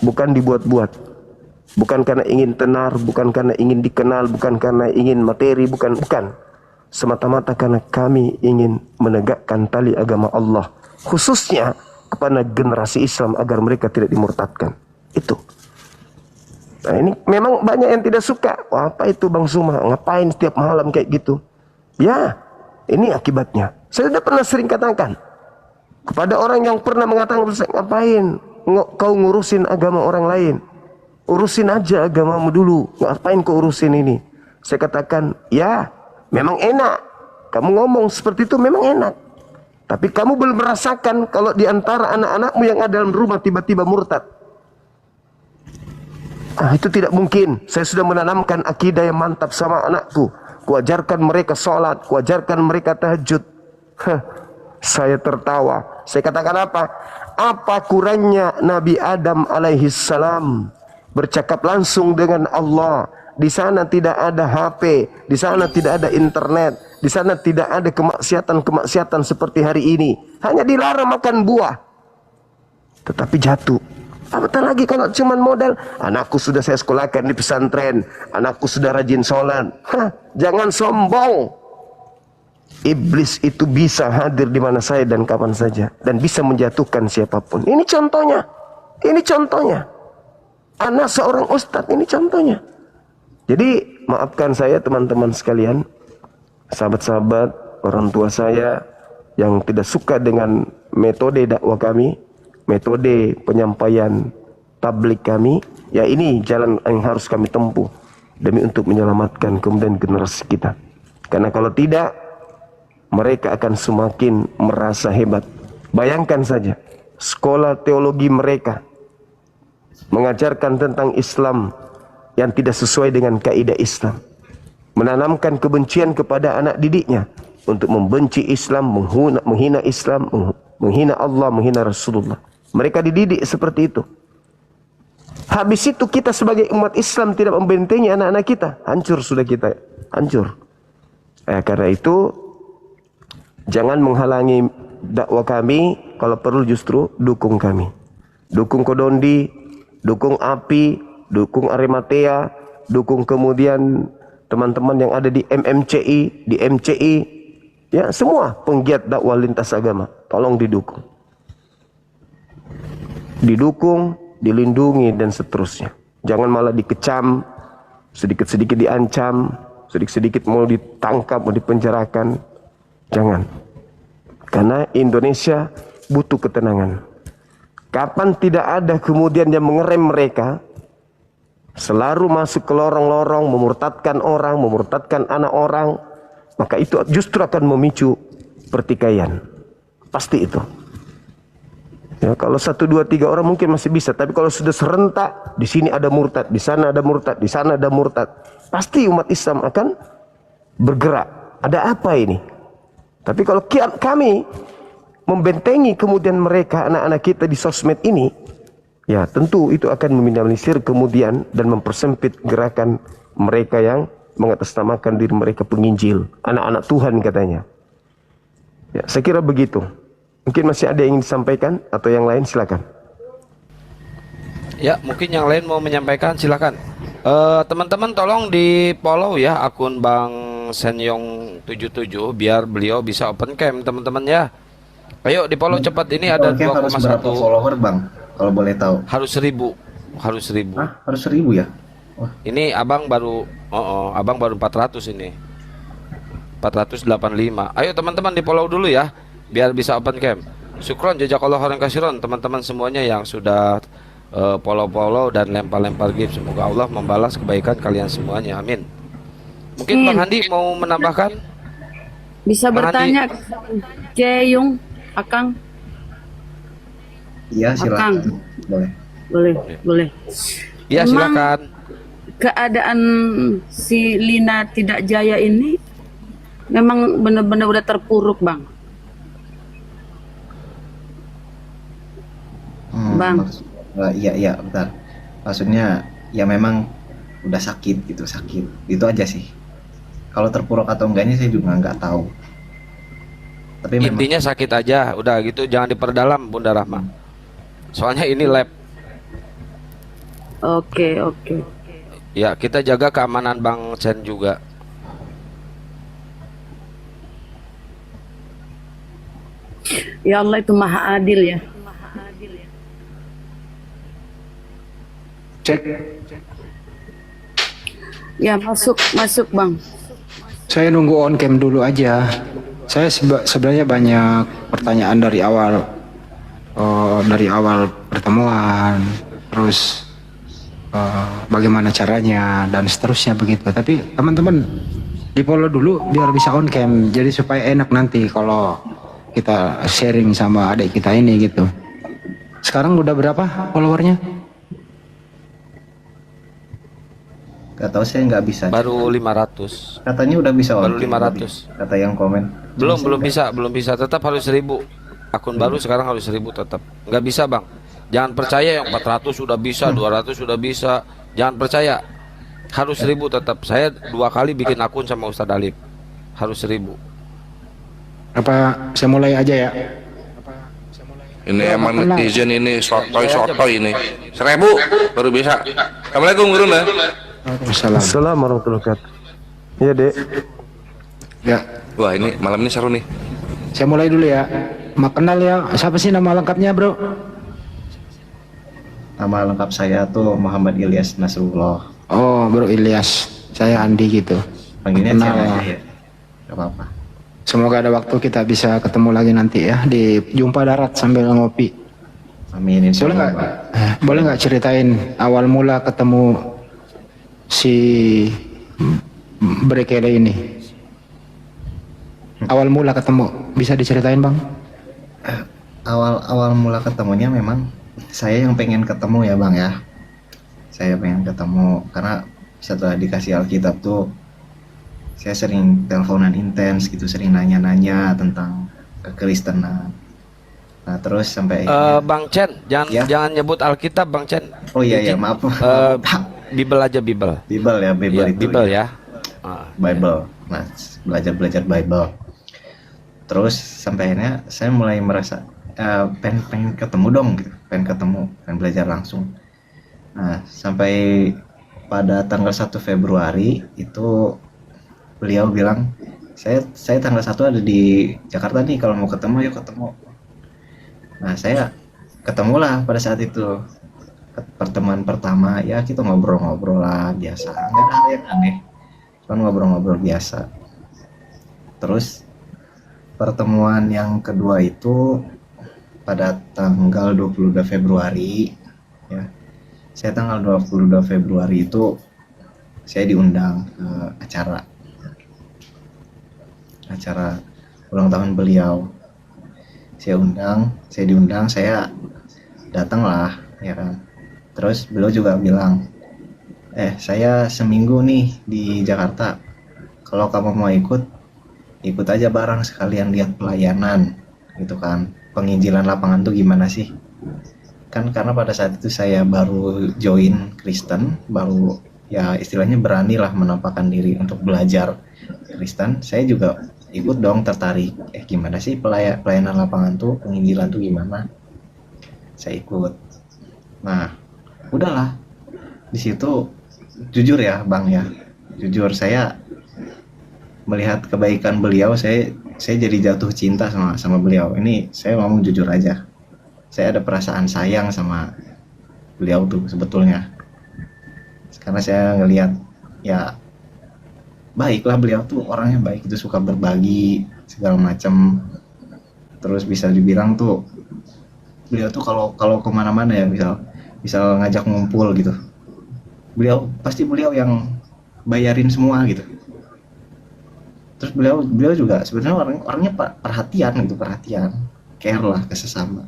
bukan dibuat-buat. Bukan karena ingin tenar, bukan karena ingin dikenal, bukan karena ingin materi, bukan. Semata-mata karena kami ingin menegakkan tali agama Allah, khususnya kepada generasi Islam agar mereka tidak dimurtadkan. Itu. Nah ini memang banyak yang tidak suka. Wah, apa itu Bang Suma? Ngapain setiap malam kayak gitu? Ya, ini akibatnya. Saya sudah pernah sering katakan kepada orang yang pernah mengatakan, ngapain kau ngurusin agama orang lain? Urusin aja agamamu dulu. Ngapain kau urusin ini? Saya katakan, ya memang enak. Kamu ngomong seperti itu memang enak. Tapi kamu belum merasakan kalau di antara anak-anakmu yang ada dalam rumah tiba-tiba murtad. Itu tidak mungkin. Saya sudah menanamkan akidah yang mantap sama anakku. Kuajarkan mereka sholat, kuajarkan mereka tahajud. Saya tertawa. Saya katakan apa? Apa kurangnya Nabi Adam alaihissalam bercakap langsung dengan Allah. Di sana tidak ada HP, di sana tidak ada internet, di sana tidak ada kemaksiatan-kemaksiatan seperti hari ini. Hanya dilarang makan buah, tetapi jatuh. Apatah lagi kalau cuman modal, anakku sudah saya sekolahkan di pesantren, anakku sudah rajin sholat. Jangan sombong. Iblis itu bisa hadir di mana saya dan kapan saja, dan bisa menjatuhkan siapapun. Ini contohnya. Ini contohnya. Anak seorang ustadz, ini contohnya. Jadi maafkan saya teman-teman sekalian, sahabat-sahabat, orang tua saya yang tidak suka dengan metode dakwah kami, metode penyampaian tablik kami. Ya ini jalan yang harus kami tempuh demi untuk menyelamatkan kemudian generasi kita. Karena kalau tidak, mereka akan semakin merasa hebat. Bayangkan saja, sekolah teologi mereka mengajarkan tentang Islam yang tidak sesuai dengan kaidah Islam, menanamkan kebencian kepada anak didiknya untuk membenci Islam, menghina Islam, menghina Allah, menghina Rasulullah. Mereka dididik seperti itu. Habis itu kita sebagai umat Islam tidak membentengi anak-anak kita, hancur sudah kita, hancur. Karena itu jangan menghalangi dakwah kami, kalau perlu justru dukung kami. Dukung Kodondi, dukung API, dukung Arimatea, dukung kemudian teman-teman yang ada di MMCI, di MCI, ya semua penggiat dakwah lintas agama, tolong didukung. Didukung, dilindungi dan seterusnya. Jangan malah dikecam, sedikit-sedikit diancam, sedikit-sedikit mau ditangkap, mau dipenjarakan. Jangan. Karena Indonesia butuh ketenangan. Kapan tidak ada kemudian yang mengerem mereka, selalu masuk ke lorong-lorong, memurtadkan orang, memurtadkan anak orang, maka itu justru akan memicu pertikaian. Pasti itu. Ya, kalau 1, 2, 3 orang mungkin masih bisa, tapi kalau sudah serentak, di sini ada murtad, di sana ada murtad, di sana ada murtad, pasti umat Islam akan bergerak. Ada apa ini? Tapi kalau kami membentengi kemudian mereka, anak-anak kita di sosmed ini, ya tentu itu akan meminimalisir kemudian dan mempersempit gerakan mereka yang mengatasnamakan diri mereka penginjil, anak-anak Tuhan katanya. Ya, saya kira begitu. Mungkin masih ada yang ingin disampaikan atau yang lain, silakan. Ya, mungkin yang lain mau menyampaikan, silakan. Teman-teman tolong di follow ya akun Bang Senyong 77 biar beliau bisa open cam, teman-teman ya. Ayo di follow cepat, ini ada Oke, harus 2,1. berapa follower bang? Kalau boleh tahu. Harus 1000. Harus 1000. Hah? Harus 1000 ya? Wah, Ini abang baru abang baru 400 ini. 485. Ayo teman-teman di follow dulu ya biar bisa open cam. Syukron jazakallahu khairan kasiron teman-teman semuanya yang sudah follow-follow dan lempar-lempar gift. Semoga Allah membalas kebaikan kalian semuanya. Amin. Mungkin Bang Handi mau menambahkan? Bisa Bang bertanya Ceyung, Akang? iya silakan. Akang. Boleh. Boleh. Ya, Memang silakan. keadaan si Lina Tidak Jaya ini memang benar-benar udah terpuruk, Bang. Bang. Iya, bentar. Maksudnya ya memang udah sakit gitu, sakit. Itu aja sih. Kalau terpuruk atau enggaknya saya juga nggak tahu. Tapi memang Intinya sakit aja, udah gitu jangan diperdalam Bunda Rahma. Soalnya ini lab. Oke. Ya, kita jaga keamanan Bang Chen juga. Ya Allah itu maha adil ya. Cek. Ya masuk Bang. Saya nunggu on cam dulu aja. Saya sebenarnya banyak pertanyaan dari awal pertemuan, terus bagaimana caranya dan seterusnya begitu. Tapi teman-teman di follow dulu biar bisa on cam. Jadi supaya enak nanti kalau kita sharing sama adik kita ini gitu. Sekarang udah berapa followernya? nggak tahu, saya nggak bisa. Baru 500. Katanya udah bisa Baru on cam 500. tadi, kata yang komen. Belum bisa. Tetap harus 1000. Akun baru sekarang harus 1000 tetap. Nggak bisa Bang. Jangan percaya yang 400 sudah bisa, 200 sudah bisa. Jangan percaya. Harus 1000 tetap. Saya 2 kali bikin akun sama Ustadz Alif. Harus 1000. Apa saya mulai aja ya? Ini emang netizen ini sotoy ini. 1000 baru bisa. Assalamualaikum Guru. Waalaikumsalam. Assalamualaikum warahmatullahi wabarakatuh. Iya, Dek. Ya, Wah ini malam ini seru nih. saya mulai dulu ya. Kenal ya, siapa sih nama lengkapnya bro? Nama lengkap saya tuh Muhammad Ilyas Nasrullah. Oh bro Ilyas, saya Andi gitu. Panggilnya Kenal. Cel aja ya. Gak apa-apa. Semoga ada waktu kita bisa ketemu lagi nanti ya di jumpa darat sambil ngopi. Amin. Insya Boleh Allah, nggak? Pak. Boleh nggak ceritain awal mula ketemu si Brekele ini? Awal mula ketemu bisa diceritain bang? Awal mula ketemunya memang saya yang pengen ketemu ya bang ya. Saya pengen ketemu karena setelah dikasih Alkitab tuh saya sering teleponan intens gitu, sering nanya-nanya tentang kekristenan. Nah terus sampai Bang Chen, Ya. jangan nyebut Alkitab Bang Chen. oh iya maaf. Bible aja Bible. Bible ya, Bible Iya, itu Bible ya. ya. Ah, Bible. Nah, belajar Bible. Terus sampai akhirnya saya mulai merasa pengen ketemu dong gitu. Pengen belajar langsung. Nah, sampai pada tanggal 1 Februari itu beliau bilang, saya tanggal 1 ada di Jakarta nih, kalau mau ketemu yuk ketemu. Nah, saya ketemulah pada saat itu. Pertemuan pertama ya kita ngobrol-ngobrol lah biasa, nggak ada hal yang aneh, cuma ngobrol-ngobrol biasa. Terus pertemuan yang kedua itu pada tanggal 22 Februari ya, saya tanggal 22 Februari itu saya diundang ke acara ulang tahun beliau. Saya diundang, saya datanglah ya kan. Terus beliau juga bilang, saya seminggu nih di Jakarta, kalau kamu mau ikut aja bareng, sekalian lihat pelayanan gitu kan, penginjilan lapangan tuh gimana sih kan. Karena pada saat itu saya baru join Kristen, baru ya istilahnya berani lah menampakkan diri untuk belajar Kristen. Saya juga ikut dong, tertarik gimana sih pelayanan lapangan tuh, penginjilan tuh gimana, saya ikut. Nah udahlah, di situ jujur ya Bang ya, jujur saya melihat kebaikan beliau, saya jadi jatuh cinta sama beliau. Ini saya ngomong jujur aja, saya ada perasaan sayang sama beliau tuh sebetulnya, karena saya ngelihat ya baiklah, beliau tuh orangnya baik, itu suka berbagi segala macam. Terus bisa dibilang tuh beliau tuh kalau kemana-mana ya, misal ngajak ngumpul gitu, pasti beliau yang bayarin semua gitu. Terus beliau juga sebenarnya orangnya perhatian gitu, care lah ke sesama.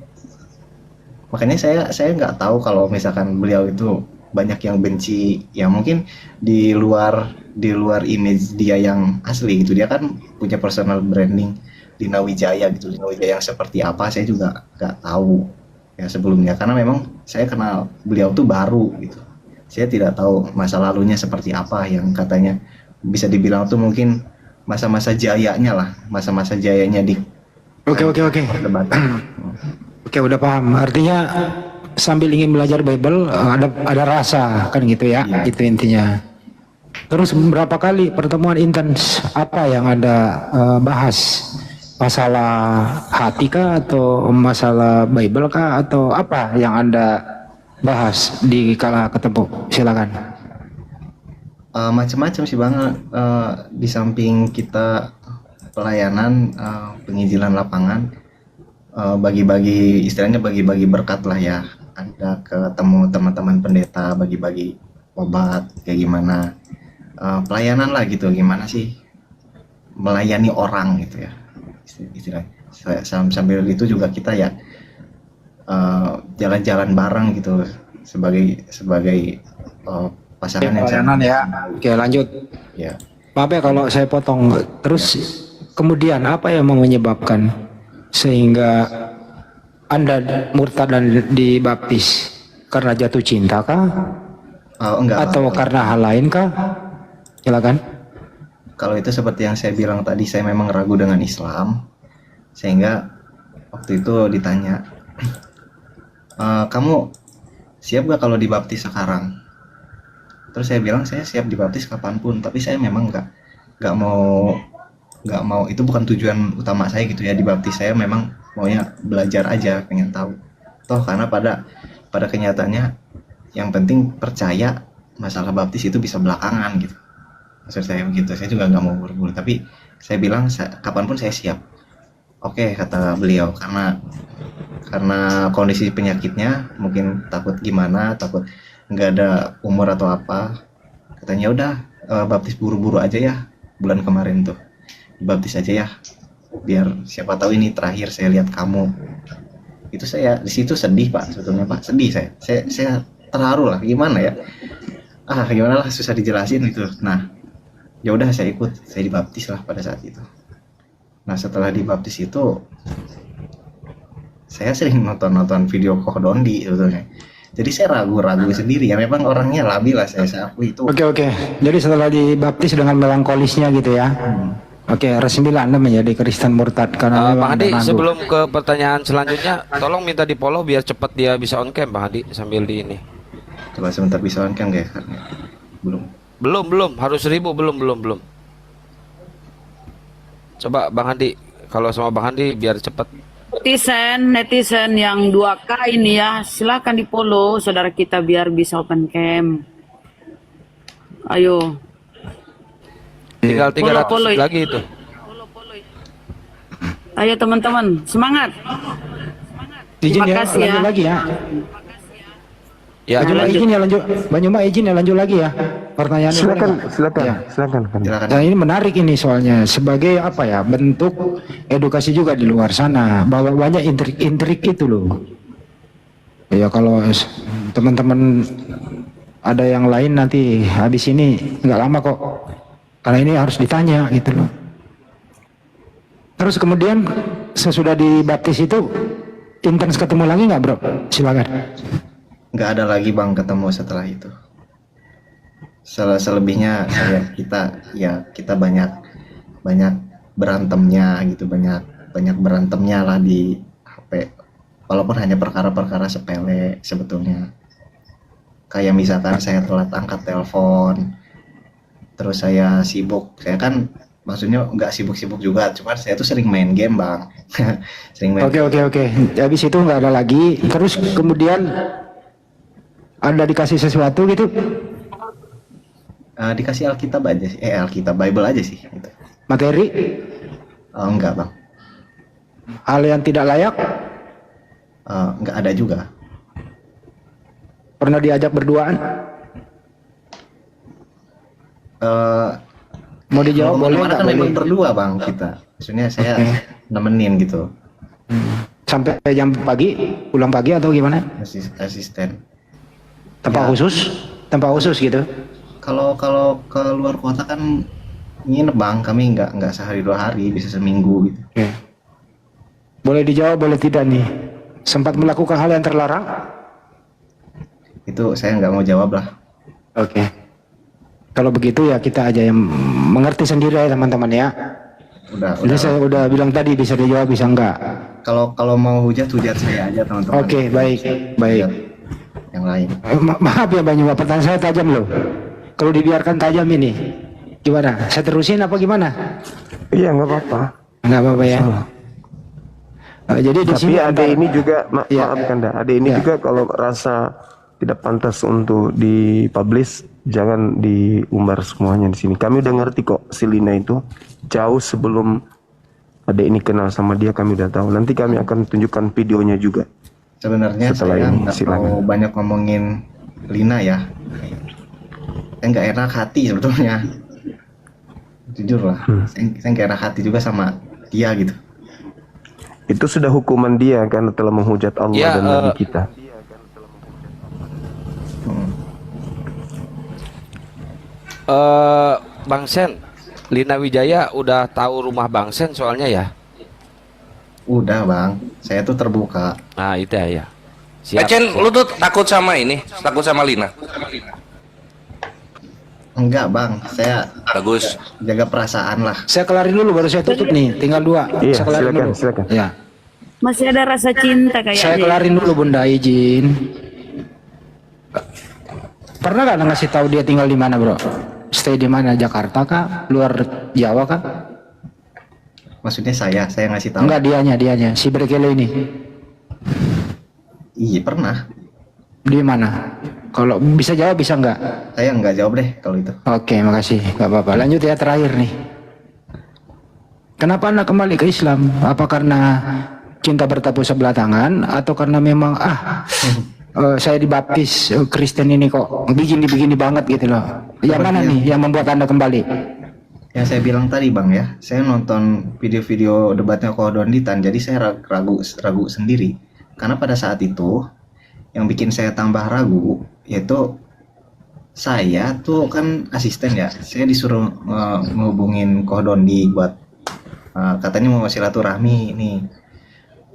Makanya saya nggak tahu kalau misalkan beliau itu banyak yang benci, ya mungkin di luar image dia yang asli gitu. Dia kan punya personal branding Lina Wijaya gitu, Lina Wijaya yang seperti apa saya juga nggak tahu ya sebelumnya, karena memang saya kenal beliau tuh baru gitu. Saya tidak tahu masa lalunya seperti apa, yang katanya bisa dibilang tuh mungkin masa-masa jayanya lah, masa-masa jayanya di Oke. Oke, udah paham. Artinya sambil ingin belajar Bible ada rasa kan gitu ya. Iya. Itu intinya. Terus berapa kali pertemuan intens apa yang Anda bahas? Masalah hati kah atau masalah Bible kah atau apa yang Anda bahas di kala ketemu? Silakan. Macam-macam sih Bang. Di samping kita pelayanan, penginjilan lapangan, bagi-bagi istilahnya bagi-bagi berkat lah ya. Ada ketemu teman-teman pendeta, bagi-bagi obat kayak gimana, pelayanan lah gitu, gimana sih melayani orang gitu ya istilahnya. Sambil itu juga kita ya jalan-jalan bareng gitu sebagai pasangan yang Pelayanan ya. Oke, lanjut. ya. Maaf ya kalau saya potong. Terus kemudian apa yang menyebabkan sehingga Anda murtad dan dibaptis? Karena jatuh cinta kah? Enggak. Atau karena hal lain kah? Silakan. Kalau itu seperti yang saya bilang tadi, saya memang ragu dengan Islam, sehingga waktu itu ditanya, kamu siap gak kalau dibaptis sekarang? Terus saya bilang saya siap dibaptis kapanpun, tapi saya memang nggak mau, itu bukan tujuan utama saya gitu ya dibaptis. Saya memang maunya belajar aja, pengen tahu. Toh karena pada kenyataannya yang penting percaya, masalah baptis itu bisa belakangan gitu. Maksud saya begitu. Saya juga nggak mau buru-buru, tapi saya bilang kapanpun saya siap. Oke, kata beliau, karena kondisi penyakitnya mungkin takut nggak ada umur atau apa, katanya udah baptis buru-buru aja ya, bulan kemarin tuh baptis aja ya, biar siapa tahu ini terakhir saya lihat kamu. Itu saya di situ sedih Pak, sebetulnya Pak, sedih saya terharu lah, gimana ya, gimana lah, susah dijelasin itu. Nah ya udah saya ikut, saya dibaptis lah pada saat itu. Nah setelah dibaptis itu saya sering nonton video Koh Dondi sebetulnya. Jadi saya ragu-ragu sendiri ya, memang orangnya labil lah saya akui itu. Oke. Jadi setelah dibaptis dengan melankolisnya gitu ya. Oke, resmilah Anda menjadi Kristen murtad karena Bang Hadi, ragu. sebelum ke pertanyaan selanjutnya, tolong minta di follow biar cepat dia bisa on cam, Bang Hadi, sambil di ini. Coba sebentar bisa on cam guys, Belum, harus 1000, belum. Coba Bang Hadi, kalau sama Bang Hadi biar cepat. Netizen yang 2K ini ya, silakan di follow saudara kita biar bisa open cam. Ayo. Tinggal 300 Follow. lagi itu. Ayo teman-teman, semangat. Izin Terima ya, kasih lanjut ya. lagi ya. Ya, Izin ya lanjut. Bang Yuma izin ya lanjut lagi ya. Pertanyaannya Silakan. Ya. Silakan. Dan ini menarik ini soalnya sebagai apa ya, bentuk edukasi juga di luar sana bahwa banyak intrik-intrik itu loh. Ya kalau teman-teman ada yang lain nanti habis ini nggak lama kok Karena ini harus ditanya gitu loh. Terus kemudian sesudah dibaptis itu intens ketemu lagi nggak bro? Silakan. Nggak ada lagi bang ketemu setelah itu. Selebihnya kita banyak berantemnya gitu, banyak berantemnya lah di HP. Walaupun hanya perkara-perkara sepele sebetulnya. Kayak misalkan saya telat angkat telepon, terus saya sibuk. Saya kan maksudnya nggak sibuk-sibuk juga, cuman saya tuh sering main game bang. Sering main. Oke. Habis itu nggak ada lagi. Terus kemudian ada dikasih sesuatu gitu? Dikasih Alkitab aja sih, Alkitab Bible aja sih. Gitu. Materi? Enggak bang. Hal yang tidak layak? Enggak ada juga. Pernah diajak berduaan? Mau dijawab boleh nggak? Kan Boleh. memang berdua bang kita. Maksudnya saya nemenin gitu. Sampai jam pagi, pulang pagi atau gimana? Asisten. Tempat khusus gitu? Kalau ke luar kota kan nginep bang, kami nggak sehari 2 hari, bisa seminggu gitu. Oke. Boleh dijawab, boleh tidak nih? Sempat melakukan hal yang terlarang? Itu saya nggak mau jawab lah. Oke. Kalau begitu ya kita aja yang mengerti sendiri ya teman-teman ya. Jadi saya udah bilang tadi bisa dijawab bisa enggak. Kalau mau hujat saya aja teman-teman. Oke, baik. Hujat yang lain. Maaf ya Bang Yuma, pertanyaan saya tajam loh. Kalau dibiarkan tajam ini, gimana? Saya terusin apa gimana? Iya, nggak apa-apa. Nggak apa-apa ya. Jadi di Tapi sini ada antara- ini juga, Ya. maaf Kanda, ada ini Ya. juga kalau rasa tidak pantas untuk dipublish, jangan diumbar semuanya di sini. Kami udah ngerti kok si Lina itu jauh sebelum ada ini kenal sama dia, kami udah tahu. Nanti kami akan tunjukkan videonya juga. Sebenarnya Setelah saya ini, nggak silakan. mau banyak ngomongin Lina ya. Saya nggak enak hati sebetulnya. Jujur lah, saya nggak enak hati juga sama dia gitu. Itu sudah hukuman dia karena telah menghujat Allah Ya, dan Nabi kita. Bang Sen, Lina Wijaya udah tahu rumah Bang Sen soalnya ya. Udah bang, saya tuh terbuka. Nah itu ya. Siap. Chen, lu tuh takut sama ini, takut sama Lina. Enggak bang, saya Bagus. jaga perasaan lah. Saya kelarin dulu baru saya tutup nih, tinggal 2. Iya, Saya kelarin silakan, dulu. silakan. Ya. Masih ada rasa cinta kayaknya. Saya kelarin dulu Bunda, izin. Pernah nggak ngasih tahu dia tinggal di mana, Bro? Stay di mana? Jakarta kah? Luar Jawa kah? Maksudnya saya ngasih tahu. Enggak, dianya, si Berkele ini. Iya pernah. Di mana? Kalau bisa jawab bisa enggak? Saya nggak jawab deh kalau itu. Oke, makasih. Enggak apa-apa. Lanjut ya, terakhir nih. Kenapa Anda kembali ke Islam? Apa karena cinta bertepuk sebelah tangan atau karena memang saya dibaptis Kristen ini kok begini banget gitu loh. Yang mana nih yang membuat Anda kembali? Yang saya bilang tadi bang ya, saya nonton video-video debatnya Kodonditan, jadi saya ragu sendiri. Karena pada saat itu yang bikin saya tambah ragu yaitu saya tuh kan asisten ya, saya disuruh ngehubungin Kodondi buat katanya mau silaturahmi nih,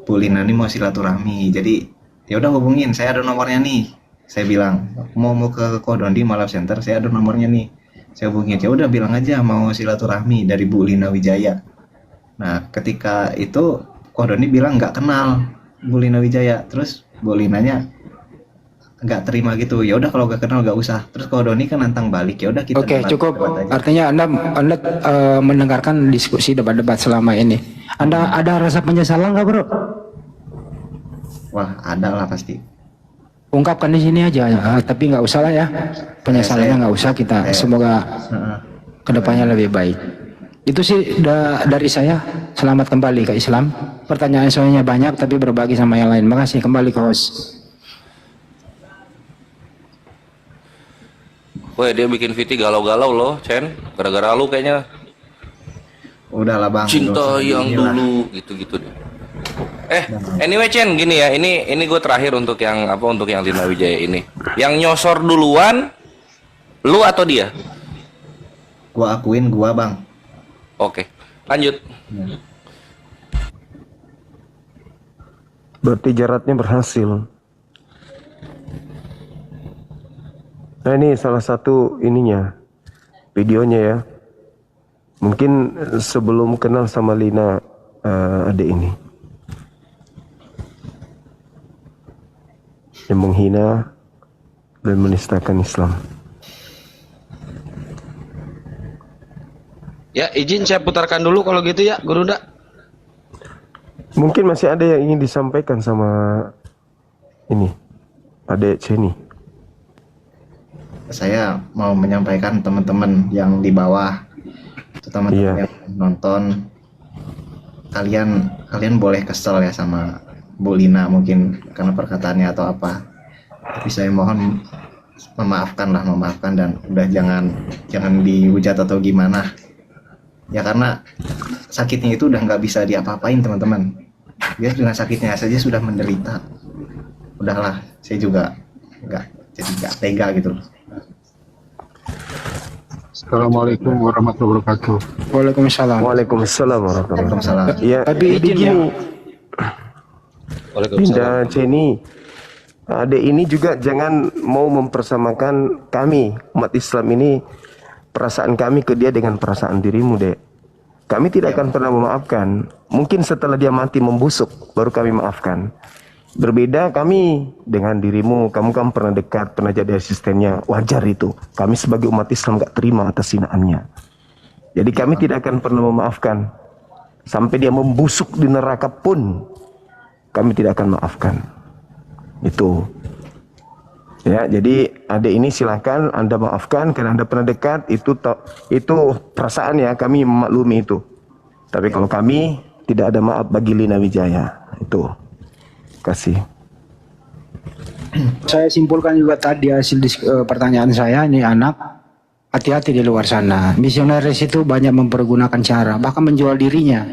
Bu Lina nih mau silaturahmi. Jadi ya udah hubungin, saya ada nomornya nih. Saya bilang mau ke Kodondi Malab Center, saya ada nomornya nih. Saya hubungin, ya udah bilang aja mau silaturahmi dari Bu Lina Wijaya. Nah ketika itu Kodondi bilang nggak kenal Bu Lina Wijaya, terus Bu Linanya nggak terima gitu. Ya udah kalau nggak kenal nggak usah. Terus Kodondi kan nantang balik, ya udah kita Oke, debat cukup. aja. Artinya Anda mendengarkan diskusi debat-debat selama ini. Anda ada rasa penyesalan nggak, Bro? Wah ada lah pasti. Ungkapkan di sini aja, tapi nggak usah lah ya. Penyesalannya nggak usah, kita semoga kedepannya lebih baik. Itu sih dari saya. Selamat kembali ke Islam. Pertanyaan soalnya banyak, tapi berbagi sama yang lain. Makasih, kembali ke host. Woi, dia bikin VT galau-galau loh, Chen. Gara-gara lu kayaknya. Udahlah bang. Cinta nggak usah yang beginilah. dulu gitu-gitu deh. Anyway Chen, gini ya, ini gue terakhir untuk yang untuk yang Lina Wijaya ini. Yang nyosor duluan, lu atau dia? Gua akuin gua, Bang. Oke, lanjut. Berarti jaratnya berhasil. Nah ini salah satu ininya, videonya ya. Mungkin sebelum kenal sama Lina adik ini. Yang menghina dan menistakan Islam. Ya, izin saya putarkan dulu kalau gitu ya, Guru Nda. Mungkin masih ada yang ingin disampaikan sama ini, adik Ceni. Saya mau menyampaikan teman-teman yang di bawah, teman-teman Iya. yang nonton, kalian boleh kesel ya sama Bu Lina mungkin karena perkataannya atau apa. Tapi saya mohon memaafkan dan udah jangan dihujat atau gimana. Ya karena sakitnya itu udah nggak bisa diapa-apain teman-teman. Dia dengan sakitnya saja sudah menderita. Udahlah, saya juga nggak tega gitu loh. Assalamualaikum warahmatullahi wabarakatuh. Waalaikumsalam. Waalaikumsalam warahmatullahi Waalaikumsalam. wabarakatuh. Ya, Tapi jadi izin ya. gini, Waalaikumsalam. Dinda Ceni, adik ini juga jangan mau mempersamakan kami umat Islam ini, perasaan kami ke dia dengan perasaan dirimu, Dek. Kami tidak akan pernah memaafkan. Mungkin setelah dia mati membusuk baru kami maafkan. Berbeda kami dengan dirimu, kamu kan pernah dekat, pernah jadi asistennya, wajar itu. Kami sebagai umat Islam gak terima atas hinaannya. Jadi kami tidak akan pernah memaafkan. Sampai dia membusuk di neraka pun kami tidak akan maafkan. Itu. Ya, jadi adik ini silahkan Anda maafkan karena Anda pernah dekat, itu perasaan ya, kami memaklumi itu. Tapi kalau kami tidak ada maaf bagi Lina Wijaya. Itu. Kasih. Saya simpulkan juga tadi hasil pertanyaan saya, ini anak hati-hati di luar sana. Misionaris itu banyak mempergunakan cara, bahkan menjual dirinya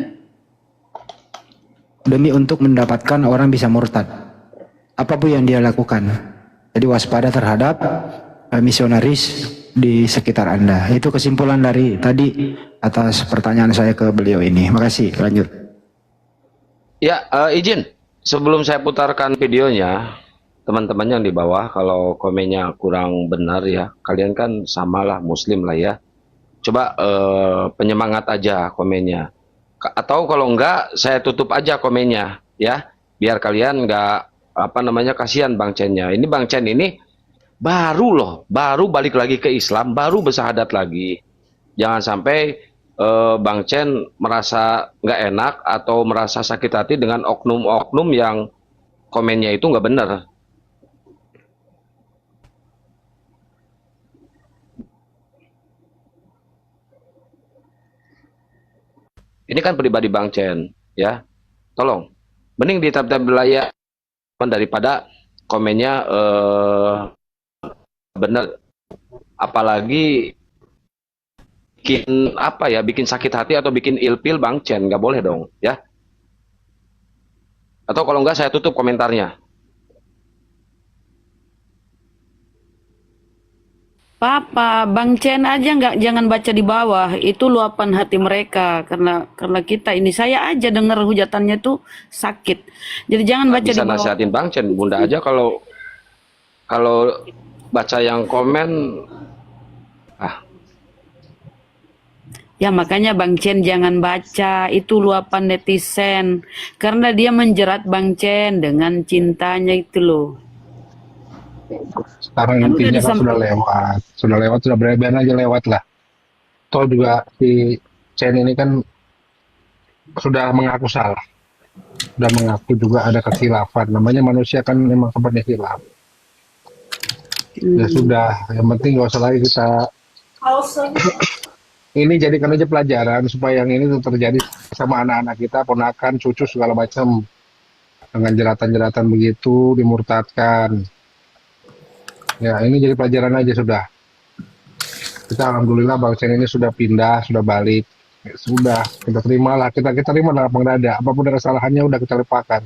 demi untuk mendapatkan orang bisa murtad. Apapun yang dia lakukan. Jadi waspada terhadap misionaris di sekitar Anda. Itu kesimpulan dari tadi atas pertanyaan saya ke beliau ini. Makasih, lanjut. Ya, izin. Sebelum saya putarkan videonya, teman-teman yang di bawah, kalau komennya kurang benar ya, kalian kan samalah Muslim lah ya. Coba penyemangat aja komennya. Atau kalau enggak, saya tutup aja komennya ya, biar kalian enggak kasihan Bang Chen-nya. Ini Bang Chen ini baru loh, baru balik lagi ke Islam, baru bersahadat lagi. Jangan sampai Bang Chen merasa nggak enak atau merasa sakit hati dengan oknum-oknum yang komennya itu nggak benar. Ini kan pribadi Bang Chen, ya. Tolong, mending di tab-tab layar daripada komennya benar, apalagi bikin sakit hati atau bikin ilfil Bang Chen, nggak boleh dong ya. Atau kalau nggak saya tutup komentarnya. Papa, Bang Chen aja jangan baca di bawah, itu luapan hati mereka karena kita ini saya aja dengar hujatannya tuh sakit. Jadi jangan baca Bisa di bawah. nasihatin Bang Chen, Bunda aja kalau baca yang komen Ya makanya Bang Chen jangan baca, itu luapan netizen karena dia menjerat Bang Chen dengan cintanya itu loh. Sekarang Kan intinya udah kan sudah lewat, sudah biar aja lewat lah. Toh juga si Chen ini kan sudah mengaku salah, sudah mengaku juga ada kekhilafan. Namanya manusia kan memang seperti khilaf. Ya sudah, yang penting gak usah lagi kita ini jadikan aja pelajaran supaya yang ini tuh terjadi sama anak-anak kita, ponakan, cucu segala macam, dengan jeratan-jeratan begitu dimurtadkan. Ya ini jadi pelajaran aja sudah. Kita alhamdulillah Bang Chen ini sudah pindah, sudah balik. Ya, sudah kita terimalah, kita terima dengan lapang dada. Apapun dari kesalahannya udah kita lupakan.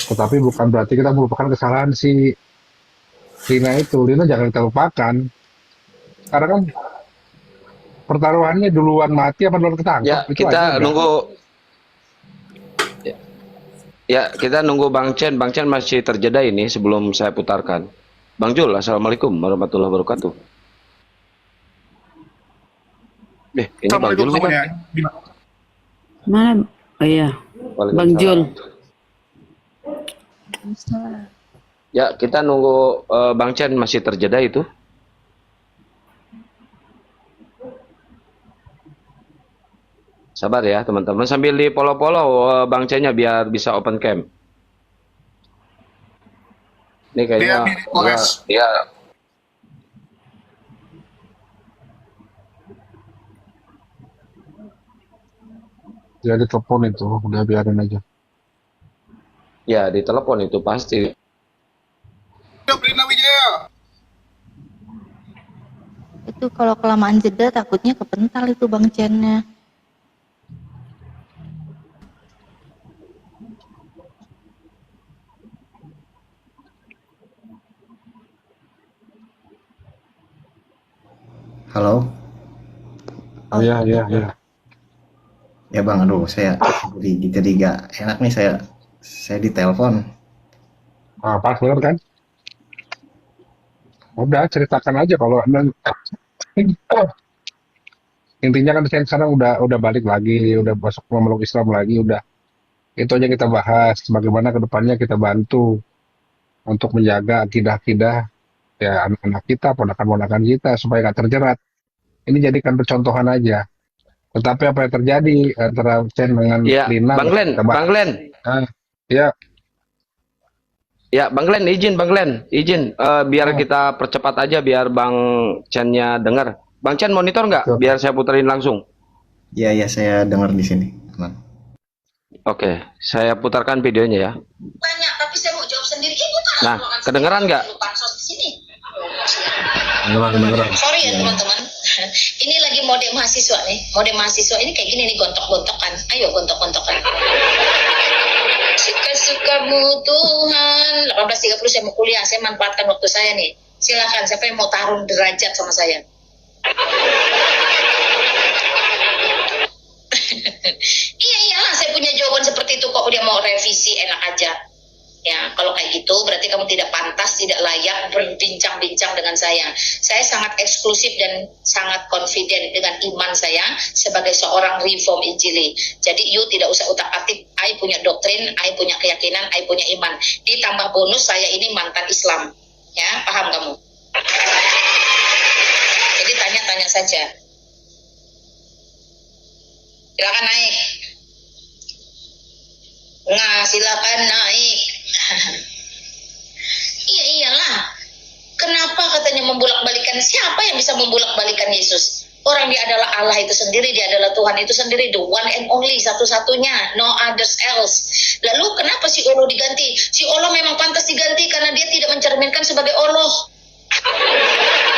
Tetapi bukan berarti kita melupakan kesalahan si Lina itu. Lina jangan kita lupakan. Karena kan pertaruhannya duluan mati apa duluan ketangkep? Ya, Itu aja kita udah. nunggu. Ya, kita nunggu Bang Chen. Bang Chen masih terjeda ini sebelum saya putarkan. Bang Jul, assalamualaikum warahmatullahi wabarakatuh. Ini Bang Jul bukan? Mana? Oh iya, Bang Jul. Ya, kita nunggu Bang Chen masih terjeda itu. Sabar ya teman-teman, sambil di follow-follow Bang Chen-nya biar bisa open cam. Ini kayaknya ya. Jadi telepon itu udah biarin aja. Ya, di telepon itu pasti. Itu kalau kelamaan jeda takutnya kepental itu Bang Chen-nya. Halo. Oh iya. Ya Bang, aduh saya jadi gak enak nih saya ditelepon. Pas bener kan? Udah ceritakan aja kalau intinya kan saya sekarang udah balik lagi, udah masuk memeluk Islam lagi, udah itu aja kita bahas. Bagaimana kedepannya kita bantu untuk menjaga akidah-akidah ya anak-anak kita, ponakan-ponakan kita supaya nggak terjerat. Ini jadikan percontohan aja. Tetapi apa yang terjadi antara Chen dengan Ya, Lina? Bang Glenn, Bang Glenn. Ya. Ya, Bang Glenn, izin Bang Glenn, izin biar kita percepat aja biar Bang Chen-nya dengar. Bang Chen monitor nggak? Biar saya puterin langsung. Iya, saya dengar di sini. Aman. Oke, saya putarkan videonya ya. Banyak, tapi saya mau jawab sendiri. Ibu tahu Nah, kedengeran nggak? bansos di sini. Kedengeran. Sorry ya teman-teman. Ini lagi mode mahasiswa nih. Mode mahasiswa ini kayak gini nih, gontok-gontokan. Ayo gontok-gontokan. Suka-sukamu Tuhan. 18.30 saya mau kuliah. Saya manfaatkan waktu saya nih. Silakan siapa yang mau tarung derajat sama saya. Iyalah, saya punya jawaban seperti itu kok. Dia mau revisi enak aja. Ya, kalau kayak gitu berarti kamu tidak pantas, tidak layak berbincang-bincang dengan saya. Saya sangat eksklusif dan sangat confident dengan iman saya sebagai seorang reform Injili. Jadi you tidak usah utak-atik, I punya doktrin, I punya keyakinan, I punya iman. Ditambah bonus saya ini mantan Islam. Ya, paham kamu? Jadi tanya-tanya saja. Silakan naik. Nah, silakan naik. Iyalah. Kenapa katanya membulak-balikan? Siapa yang bisa membulak-balikan Yesus? Orang dia adalah Allah itu sendiri, dia adalah Tuhan itu sendiri, the one and only, satu-satunya, no others else. Lalu kenapa si Allah diganti? Si Allah memang pantas diganti karena dia tidak mencerminkan sebagai Allah.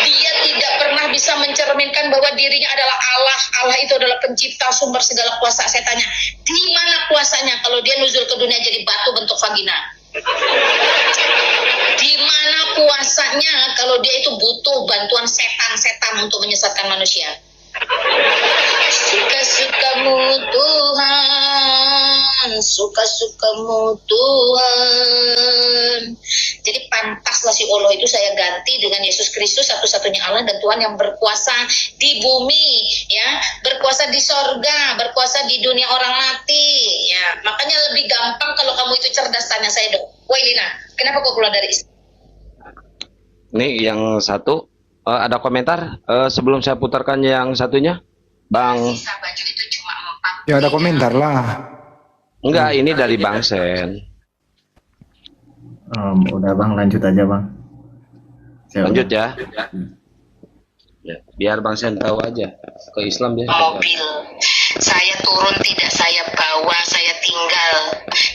Dia tidak pernah bisa mencerminkan bahwa dirinya adalah Allah. Allah itu adalah pencipta, sumber segala kuasa. Saya tanya, di mana kuasanya kalau dia nuzul ke dunia jadi batu bentuk vagina? Di mana kuasanya kalau dia itu butuh bantuan setan-setan untuk menyesatkan manusia? Suka-sukamu Tuhan, suka-sukamu Tuhan. Jadi pantaslah si Allah itu saya ganti dengan Yesus Kristus, satu-satunya Allah dan Tuhan yang berkuasa di bumi, ya, berkuasa di sorga, berkuasa di dunia orang mati, ya. Makanya lebih gampang kalau kamu itu cerdas. Tanya saya dong, woi Lina, kenapa kau keluar dari Islam? Nih yang satu ada komentar sebelum saya putarkan yang satunya, Bang. Ya ada komentar lah. Enggak, ini dari Bang Sen. Udah Bang, lanjut aja Bang. Lanjut ya. Ya, biar Bang Sen tahu aja ke Islam dia. Mobil saya turun, tidak saya bawa, saya tinggal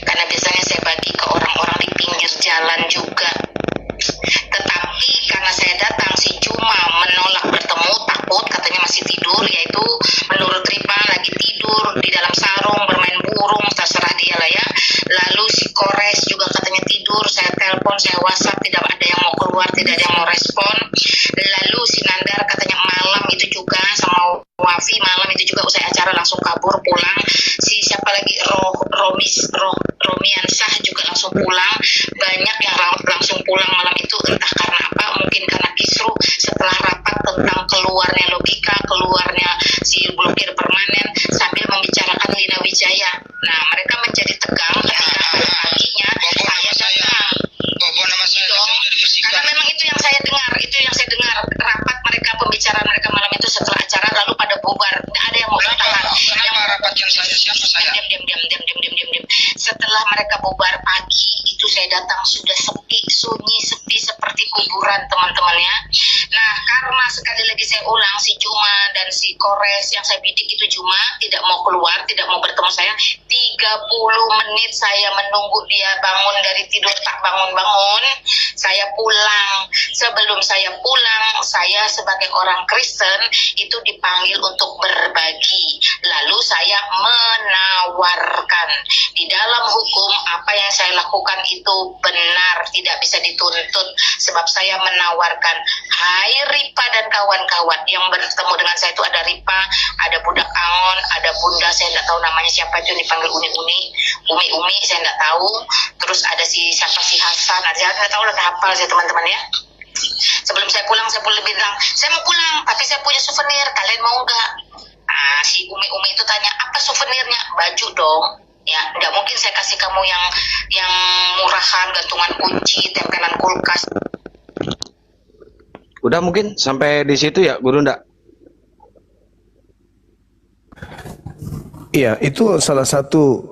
karena biasanya saya bagi ke orang-orang di pinggir jalan juga. Tetapi karena saya datang, si Juma menolak bertemu, takut katanya masih tidur, yaitu menurut Ripa lagi tidur di dalam sarung bermain burung, terserah dia lah ya. Lalu si Kores juga katanya tidur, saya telepon, saya WhatsApp, tidak ada yang mau keluar, tidak ada yang mau respon. Lalu si Nandar katanya malam itu juga sama keluarnya si blokir permanen sambil membicarakan Lina Wijaya. Nah, mereka menjadi tegang ketika pada paginya saya datang. Karena memang itu yang saya dengar, rapat mereka, pembicaraan mereka malam itu setelah acara lalu pada bubar. Tidak ada yang mau bertahan. Yang rapat yang saya siapa saya? Diam. Setelah mereka bubar pagi itu saya datang sudah sepi, sunyi, sepi seperti kuburan teman-teman ya. Nah, karena sekali lagi saya ulang, si Juma dan si Kores yang saya bidik itu Juma tidak mau keluar, tidak mau bertemu saya. 30 menit saya menunggu dia bangun dari tidur, tak bangun-bangun. Saya pulang. Sebelum saya pulang, saya sebagai orang Kristen itu dipanggil untuk berbagi. Lalu saya menawarkan. Di dalam hukum, apa yang saya lakukan itu benar, tidak bisa dituntut. Sebab saya menawarkan, hai Ripa dan kawan-kawan. Yang bertemu dengan saya itu ada Ripa, ada Budak Angon, ada Bunda, saya tidak tahu namanya siapa itu yang dipanggil Umi, saya tidak tahu. Terus ada siapa si Hasan, saya tidak tahu, udah hafal saya teman-teman ya. Sebelum saya pulang, saya boleh bilang, saya mau pulang, tapi saya punya souvenir, kalian mau nggak? Nah, si Umi itu tanya, apa souvenirnya? Baju dong. Ya, nggak mungkin saya kasih kamu yang murahan, gantungan kunci, tempelan kulkas. Udah mungkin sampai di situ ya, Guru ndak? Iya, itu salah satu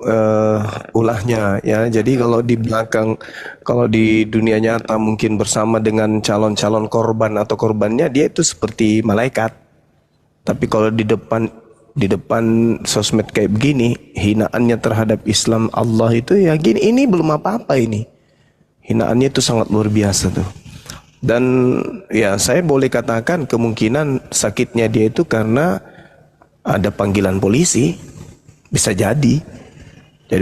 ulahnya ya. Jadi kalau di belakang, kalau di dunia nyata mungkin bersama dengan calon-calon korban atau korbannya, dia itu seperti malaikat. Tapi kalau di depan sosmed kayak begini, hinaannya terhadap Islam, Allah itu ya gini, ini belum apa-apa ini. Hinaannya itu sangat luar biasa tuh. Dan ya saya boleh katakan kemungkinan sakitnya dia itu karena ada panggilan polisi. Bisa jadi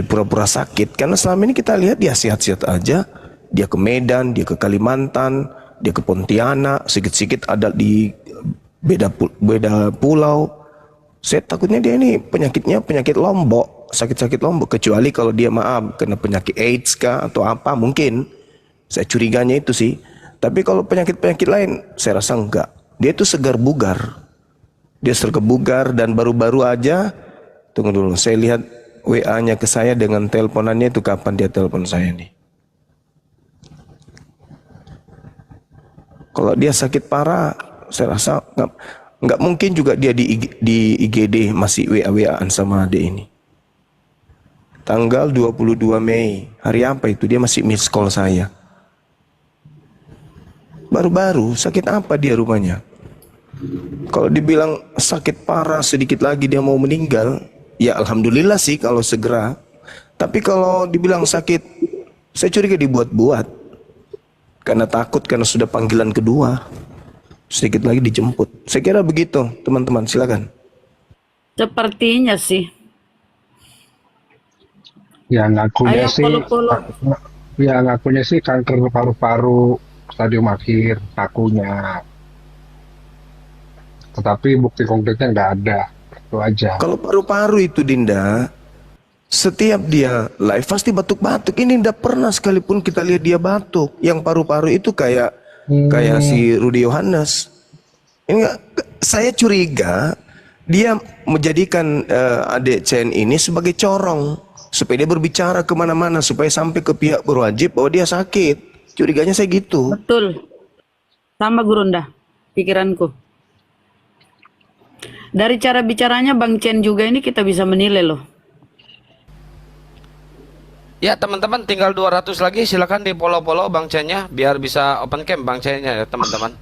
pura-pura sakit. Karena selama ini kita lihat dia sehat-sehat aja. Dia ke Medan, dia ke Kalimantan, dia ke Pontianak, sikit-sikit ada di beda pulau. Saya takutnya dia ini penyakitnya penyakit Lombok, sakit-sakit Lombok. Kecuali kalau dia maaf kena penyakit AIDS kah atau apa mungkin. Saya curiganya itu sih. Tapi kalau penyakit-penyakit lain saya rasa enggak. Dia itu segar bugar. Dia segar bugar dan baru-baru aja. Tunggu dulu, saya lihat WA-nya ke saya dengan teleponannya itu kapan dia telepon saya nih. Kalau dia sakit parah, saya rasa nggak mungkin juga dia di IGD masih WA-WAan sama adik ini. Tanggal 22 Mei, hari apa itu? Dia masih miss call saya. Baru-baru, sakit apa dia rupanya? Kalau dibilang sakit parah, sedikit lagi dia mau meninggal, ya alhamdulillah sih kalau segera. Tapi kalau dibilang sakit, saya curiga dibuat-buat. Karena takut, karena sudah panggilan kedua. Sedikit lagi dijemput. Saya kira begitu, teman-teman, silakan. Sepertinya sih. Ya ngakunya Ayo, sih, ngakunya sih kanker paru-paru stadium akhir, ngakunya. Tetapi bukti konkretnya nggak ada, itu aja. Kalau paru-paru itu Dinda, setiap dia live pasti batuk-batuk. Ini tidak pernah sekalipun kita lihat dia batuk. Yang paru-paru itu kayak si Rudy Yohanes. Ini saya curiga dia menjadikan adik Chen ini sebagai corong supaya dia berbicara kemana-mana supaya sampai ke pihak berwajib bahwa dia sakit. Curiganya saya gitu. Betul. Sama Gurunda, pikiranku. Dari cara bicaranya Bang Chen juga ini kita bisa menilai loh. Ya teman-teman, tinggal 200 lagi, silakan di follow Bang Chen-nya biar bisa open cam Bang Chen-nya ya teman-teman.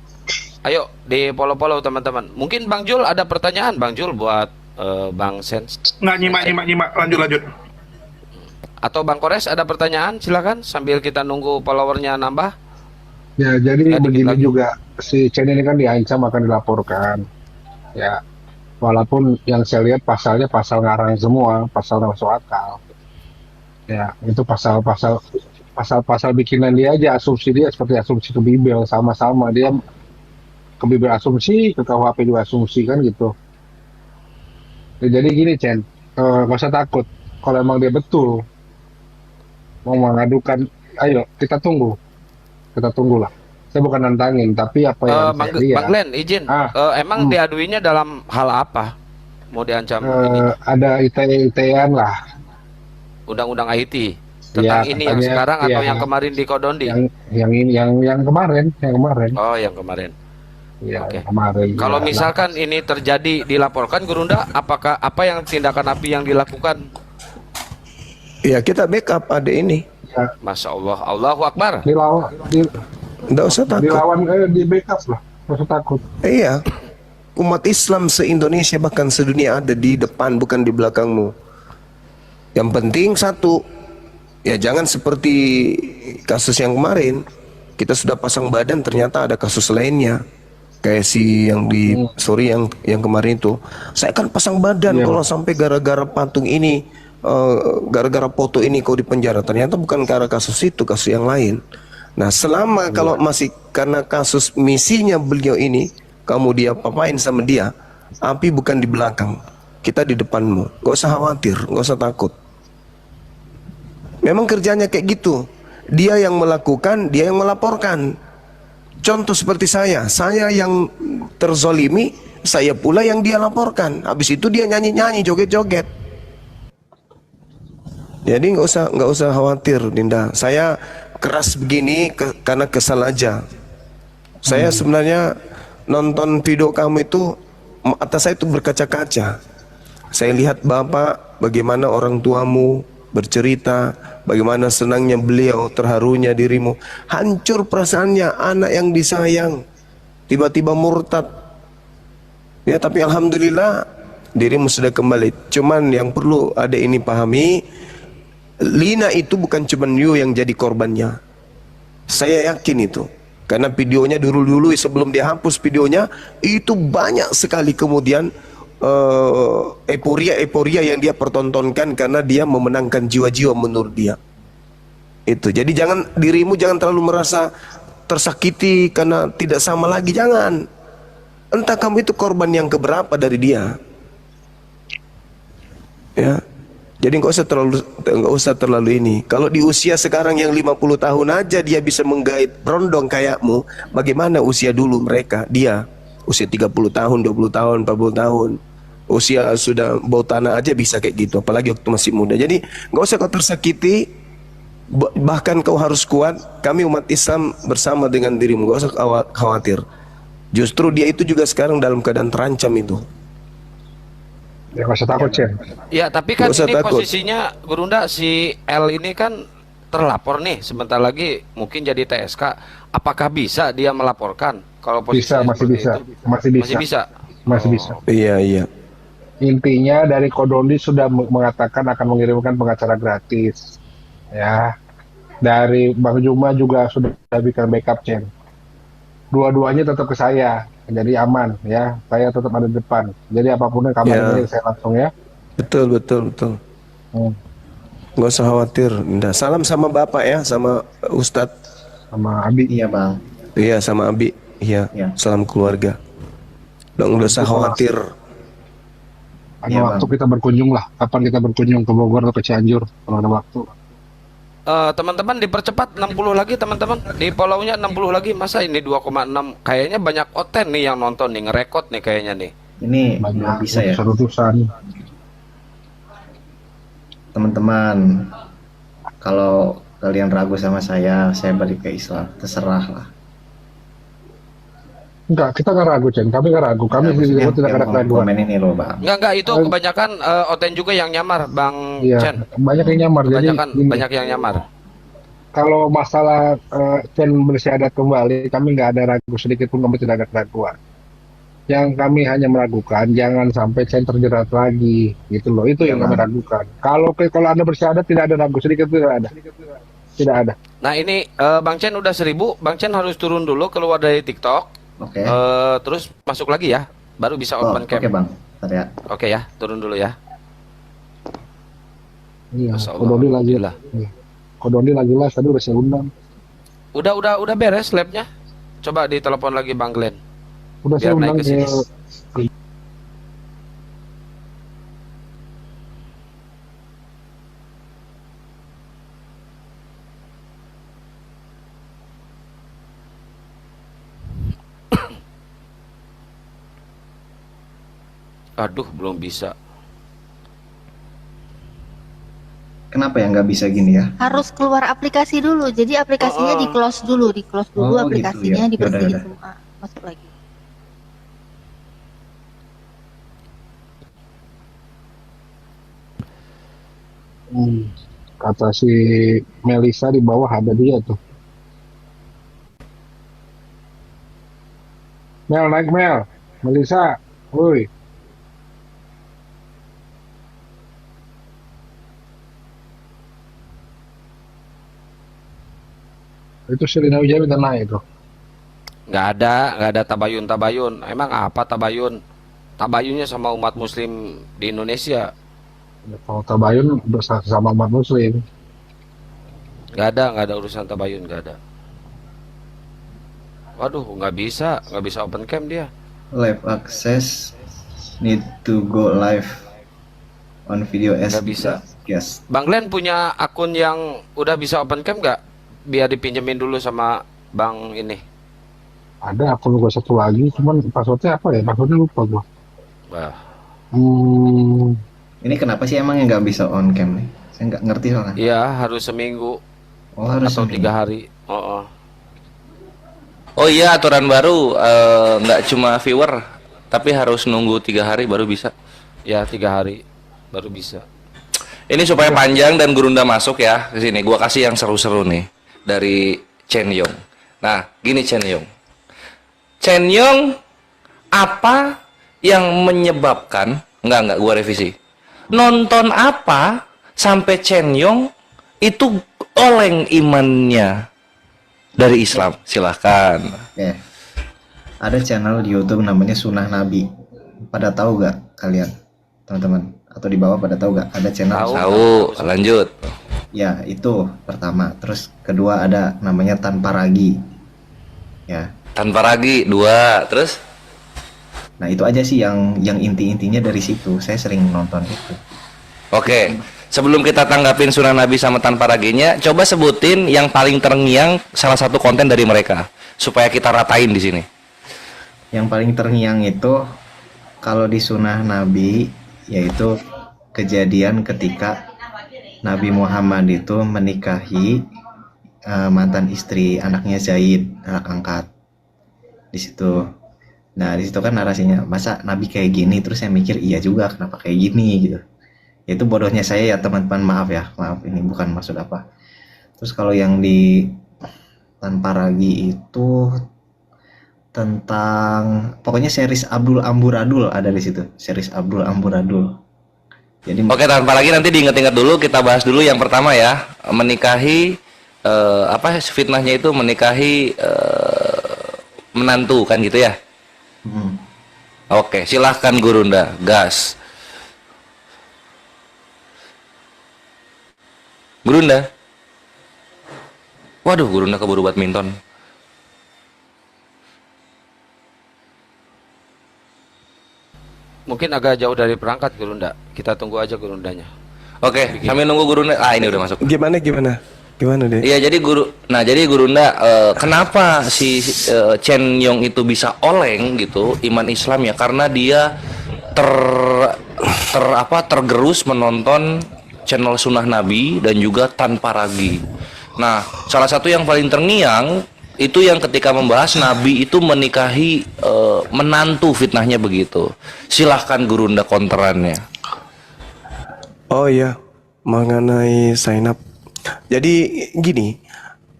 Ayo di follow teman-teman. Mungkin Bang Jul ada pertanyaan Bang Jul buat Bang Chen. Nggak, nyimak, lanjut. Atau Bang Kores ada pertanyaan, silakan sambil kita nunggu followernya nambah. Ya jadi begini juga, si Chen ini kan diancam akan dilaporkan. Ya, walaupun yang saya lihat pasalnya pasal ngarang semua, pasal nggak masuk akal. Ya, itu pasal bikinan dia aja, asumsi dia seperti asumsi ke Bibel, sama-sama dia ke Bibel asumsi, ke KUHP juga asumsi kan gitu. Ya, jadi gini Chen, nggak usah takut, kalau emang dia betul mau mengadukan, ayo kita tunggulah Saya bukan nantangin, tapi apa yang Bang, saya lihat, Bang Glenn, izin. Emang diaduinya dalam hal apa? Mau diancam ini? ada ite-itean lah. Undang-undang IT tentang ini yang katanya, sekarang atau ya, yang kemarin di Kodondi? yang ini yang kemarin. Oh, yang kemarin. Ya, Oke. yang kemarin. Kalau ya. misalkan ini terjadi dilaporkan Gurunda, apakah apa yang tindakan api yang dilakukan? Ya kita backup ada ini. Ya, Masya Allah, Allahu Akbar. Nggak usah takut. dilawan, di backup lah. Nggak usah takut. Iya. Umat Islam se-Indonesia bahkan sedunia ada di depan, bukan di belakangmu. Yang penting satu, ya jangan seperti kasus yang kemarin. Kita sudah pasang badan, ternyata ada kasus lainnya. Kayak si yang di sorry yang kemarin itu. Saya kan pasang badan kalau sampai gara-gara patung ini, gara-gara foto ini kau di penjara. Ternyata bukan karena kasus itu, kasus yang lain. Nah, selama kalau masih karena kasus misinya beliau ini, kamu dia papain sama dia, api bukan di belakang, kita di depanmu. Gak usah khawatir, gak usah takut. Memang kerjanya kayak gitu. Dia yang melakukan, dia yang melaporkan. Contoh seperti saya yang terzolimi, saya pula yang dia laporkan. Habis itu dia nyanyi-nyanyi, joget-joget. Jadi nggak usah khawatir, Dinda. Saya keras begini karena kesal aja. Saya sebenarnya nonton video kamu itu, mata saya itu berkaca-kaca. Saya lihat Bapak, bagaimana orang tuamu bercerita, bagaimana senangnya beliau, terharunya dirimu. Hancur perasaannya, anak yang disayang tiba-tiba murtad. Ya, tapi alhamdulillah dirimu sudah kembali. Cuman yang perlu ada ini pahami, Lina itu bukan cuma you yang jadi korbannya. Saya yakin itu. Karena videonya dulu sebelum dia hapus videonya, itu banyak sekali kemudian euforia yang dia pertontonkan karena dia memenangkan jiwa-jiwa menurut dia. Itu. Jadi dirimu jangan terlalu merasa tersakiti karena tidak sama lagi, jangan. Entah kamu itu korban yang keberapa dari dia. Ya. Jadi nggak usah terlalu ini. Kalau di usia sekarang yang 50 tahun aja dia bisa menggait rondong kayakmu, bagaimana usia dulu mereka? Dia usia 30 tahun, 20 tahun, 40 tahun. Usia sudah bau tanah aja bisa kayak gitu, apalagi waktu masih muda. Jadi nggak usah kau tersakiti, bahkan kau harus kuat. Kami umat Islam bersama dengan dirimu, nggak usah khawatir. Justru dia itu juga sekarang dalam keadaan terancam itu. Ya nggak usah takut, Cen. Ya, tapi kan Nggak usah ini takut. posisinya Gurunda, si L ini kan terlapor nih, sebentar lagi mungkin jadi TSK. Apakah bisa dia melaporkan? Kalau posisinya Masih seperti bisa. itu? Masih bisa. Masih bisa. Masih bisa. Iya. Intinya dari Kodondi sudah mengatakan akan mengirimkan pengacara gratis. Ya. Dari Bang Juma juga sudah bikin backup, Cen. Dua-duanya tetap ke saya. Jadi aman ya. Saya tetap ada di depan. Jadi apapun yang kabarnya saya langsung ya. Betul. Nggak usah khawatir, Dinda. Salam sama Bapak ya, sama Ustadz. Sama Abi. Iya bang. Iya, sama Abi. Iya. Salam keluarga. Nggak usah khawatir. Ada waktu kita berkunjung lah. Kapan kita berkunjung ke Bogor atau ke Cianjur kalau ada waktu. Teman-teman dipercepat 60 lagi teman-teman. Di follow-nya 60 lagi. Masa ini 2,6? Kayaknya banyak oten nih yang nonton nih, ngerekod nih kayaknya nih. Ini belum bisa ya. Utusan. Teman-teman, kalau kalian ragu sama saya balik ke Islam, terserah lah. Enggak, kita nggak ragu, Cen. Kami nggak ragu. Kami tidak ada keraguan. Komen ini loh bang. Enggak, itu kebanyakan oten juga yang nyamar, Bang Iya, Chen. banyak yang nyamar. Jadi Banyak yang nyamar. kalau masalah Chen bersyahadat kembali, kami nggak ada ragu sedikit pun, kami tidak ada keraguan. Yang kami hanya meragukan, jangan sampai Chen terjerat lagi, gitu loh. Itu yang kami ragukan. Kalau Anda bersyahadat tidak ada ragu sedikit, tidak ada. Nah ini Bang Chen udah 1000, Bang Chen harus turun dulu keluar dari TikTok. Oke. Terus masuk lagi ya, baru bisa open cam. Oke bang, bentar ya. Oke ya, turun dulu ya. Iya, Masya Allah, Kodondi lagi alhamdulillah. lah. Kodondi lagi lah, tadi udah saya undang. Udah beres labnya. Coba ditelepon lagi Bang Glenn. Udah saya Biar naik undang ke sini. Aduh, belum bisa. Kenapa ya nggak bisa gini ya? Harus keluar aplikasi dulu. Jadi aplikasinya di close dulu Oh, gitu aplikasinya, ya. dibersihin Yaudah. semua. Masuk lagi. Kata si Melisa di bawah ada dia tuh. Mel, naik Mel. Melisa, woi. Itu Selina Wijaya minta naik tuh. Nggak ada tabayun. Emang apa tabayun? Tabayunnya sama umat muslim di Indonesia. Kalau tabayun sama umat muslim. Nggak ada urusan tabayun, nggak ada. Waduh, nggak bisa open cam dia. Live access need to go live on video as Nggak bisa. Yes. Bang Glenn punya akun yang udah bisa open cam nggak? Biar dipinjemin dulu sama Bang ini. Ada akun gua satu lagi, cuman passwordnya apa ya? Passwordnya lupa gua. Wah, Ini kenapa sih emang yang nggak bisa on cam nih? Saya nggak ngerti soalnya. iya harus seminggu Oh, harus atau seminggu. 3 hari. Oh. Oh iya, aturan baru, nggak cuma viewer, tapi harus nunggu 3 hari baru bisa. Ya 3 hari baru bisa. Ini supaya panjang dan Gurunda masuk ya ke sini. Gua kasih yang seru-seru nih dari Chen Yong. Nah, gini Chen Yong. Chen Yong, apa yang menyebabkan gua revisi. Nonton apa sampai Chen Yong itu oleng imannya dari Islam? Silahkan. Ada channel di YouTube namanya Sunnah Nabi. Pada tahu gak kalian, teman-teman? Atau di bawah pada tahu gak? Ada channel. Tahu. Lanjut. Ya, itu pertama. Terus kedua ada namanya Tanpa Ragi. Ya. Tanpa Ragi 2. Terus? Nah, itu aja sih yang inti-intinya dari situ. Saya sering nonton itu. Oke. Sebelum kita tanggapin Sunnah Nabi sama Tanpa Raginya, coba sebutin yang paling terngiang salah satu konten dari mereka supaya kita ratain di sini. Yang paling terngiang itu kalau di Sunnah Nabi yaitu kejadian ketika Nabi Muhammad itu menikahi mantan istri anaknya Zaid, anak angkat. Di situ. Nah, di situ kan narasinya, masa Nabi kayak gini? Terus saya mikir, iya juga, kenapa kayak gini gitu. Itu bodohnya saya ya teman-teman, maaf ya, maaf ini bukan maksud apa. Terus kalau yang di Tanpa Ragi itu tentang pokoknya series Abdul Amburadul ada di situ, series Abdul Amburadul. Jadi Oke, Tanpa Ragi nanti diingat-ingat dulu, kita bahas dulu yang pertama ya, menikahi apa fitnahnya itu menikahi menantu kan gitu ya. Oke, silahkan Gurunda, gas. Gurunda. Waduh, Gurunda keburu badminton. Mungkin agak jauh dari perangkat Gurunda. Kita tunggu aja Gurundanya. Oke, sambil nunggu Gurunda. Ah, ini udah masuk. Gimana deh? Iya, jadi Gurunda, kenapa si Chen Yong itu bisa oleng gitu iman Islam ya? Karena dia tergerus menonton channel Sunnah Nabi dan juga Tanpa Ragi. Nah, salah satu yang paling terngiang itu yang ketika membahas Nabi itu menikahi menantu, fitnahnya begitu. Silahkan Gurunda konterannya. Oh iya, mengenai Zainab. Jadi gini,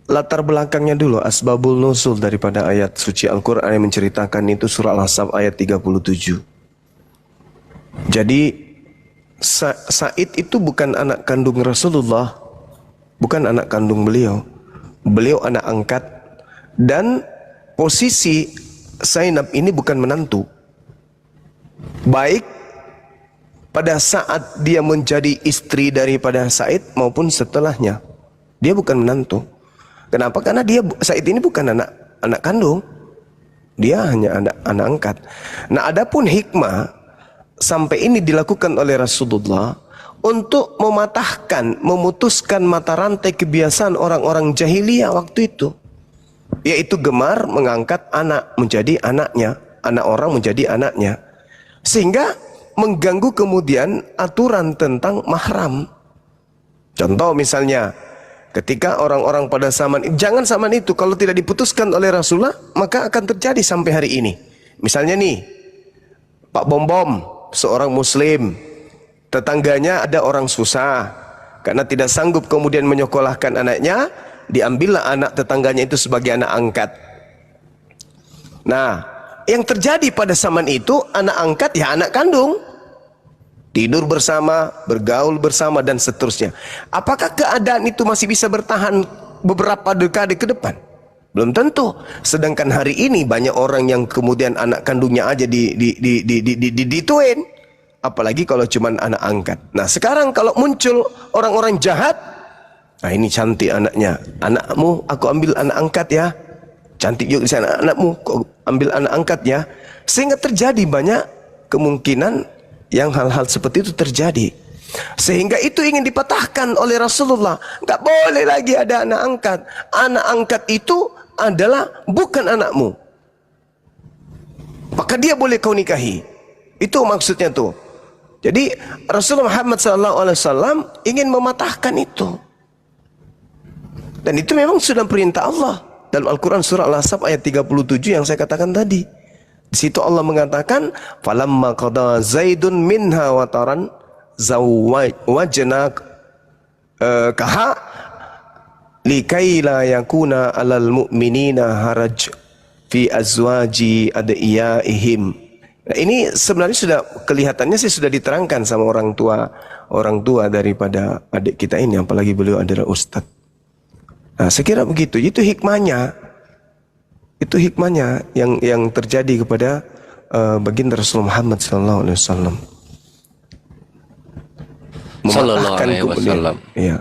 latar belakangnya dulu, asbabul nuzul daripada ayat suci Al-Quran yang menceritakan itu surah Al-Ahzab ayat 37. Jadi Said itu bukan anak kandung Rasulullah, bukan anak kandung beliau. Beliau anak angkat, dan posisi Zainab ini bukan menantu. Baik pada saat dia menjadi istri daripada Said maupun setelahnya, dia bukan menantu. Kenapa? Karena Said ini bukan anak kandung, dia hanya anak angkat. Nah, adapun hikmah sampai ini dilakukan oleh Rasulullah untuk memutuskan mata rantai kebiasaan orang-orang jahiliyah waktu itu, yaitu gemar mengangkat anak menjadi anaknya, anak orang menjadi anaknya, sehingga mengganggu kemudian aturan tentang mahram. Contoh misalnya, ketika orang-orang pada zaman, jangan zaman itu, kalau tidak diputuskan oleh Rasulullah, maka akan terjadi sampai hari ini. Misalnya nih, Pak Bom-Bom, seorang muslim, tetangganya ada orang susah, karena tidak sanggup kemudian menyekolahkan anaknya, diambillah anak tetangganya itu sebagai anak angkat. Nah, yang terjadi pada zaman itu, anak angkat ya anak kandung, tidur bersama, bergaul bersama, dan seterusnya. Apakah keadaan itu masih bisa bertahan beberapa dekade ke depan? Belum tentu. Sedangkan hari ini banyak orang yang kemudian anak kandungnya aja dituin, apalagi kalau cuma anak angkat. Nah sekarang kalau muncul orang-orang jahat, nah ini cantik anaknya, anakmu aku ambil anak angkat ya, cantik juga di sana anakmu, kau ambil anak angkat ya, sehingga terjadi banyak kemungkinan yang hal-hal seperti itu terjadi, sehingga itu ingin dipatahkan oleh Rasulullah. Nggak boleh lagi ada anak angkat. Anak angkat itu adalah bukan anakmu, maka dia boleh kau nikahi. Itu maksudnya tuh. Jadi Rasulullah Muhammad SAW ingin mematahkan itu, dan itu memang sudah perintah Allah dalam Al-Quran surah Al-Ahzab ayat 37 yang saya katakan tadi. Di situ Allah mengatakan, falamma qada Zaidun minha wataran zawwajna kaha likai la yakuna alal mu'minina haraj fi azwaji adiyaihim. Nah, ini sebenarnya sudah kelihatannya sih sudah diterangkan sama orang tua daripada adik kita ini, apalagi beliau adalah ustadz. Nah, saya kira begitu. Itu hikmahnya. Itu hikmahnya yang terjadi kepada baginda Rasulullah Muhammad sallallahu alaihi wasallam. Mematahkan kemudian, ya,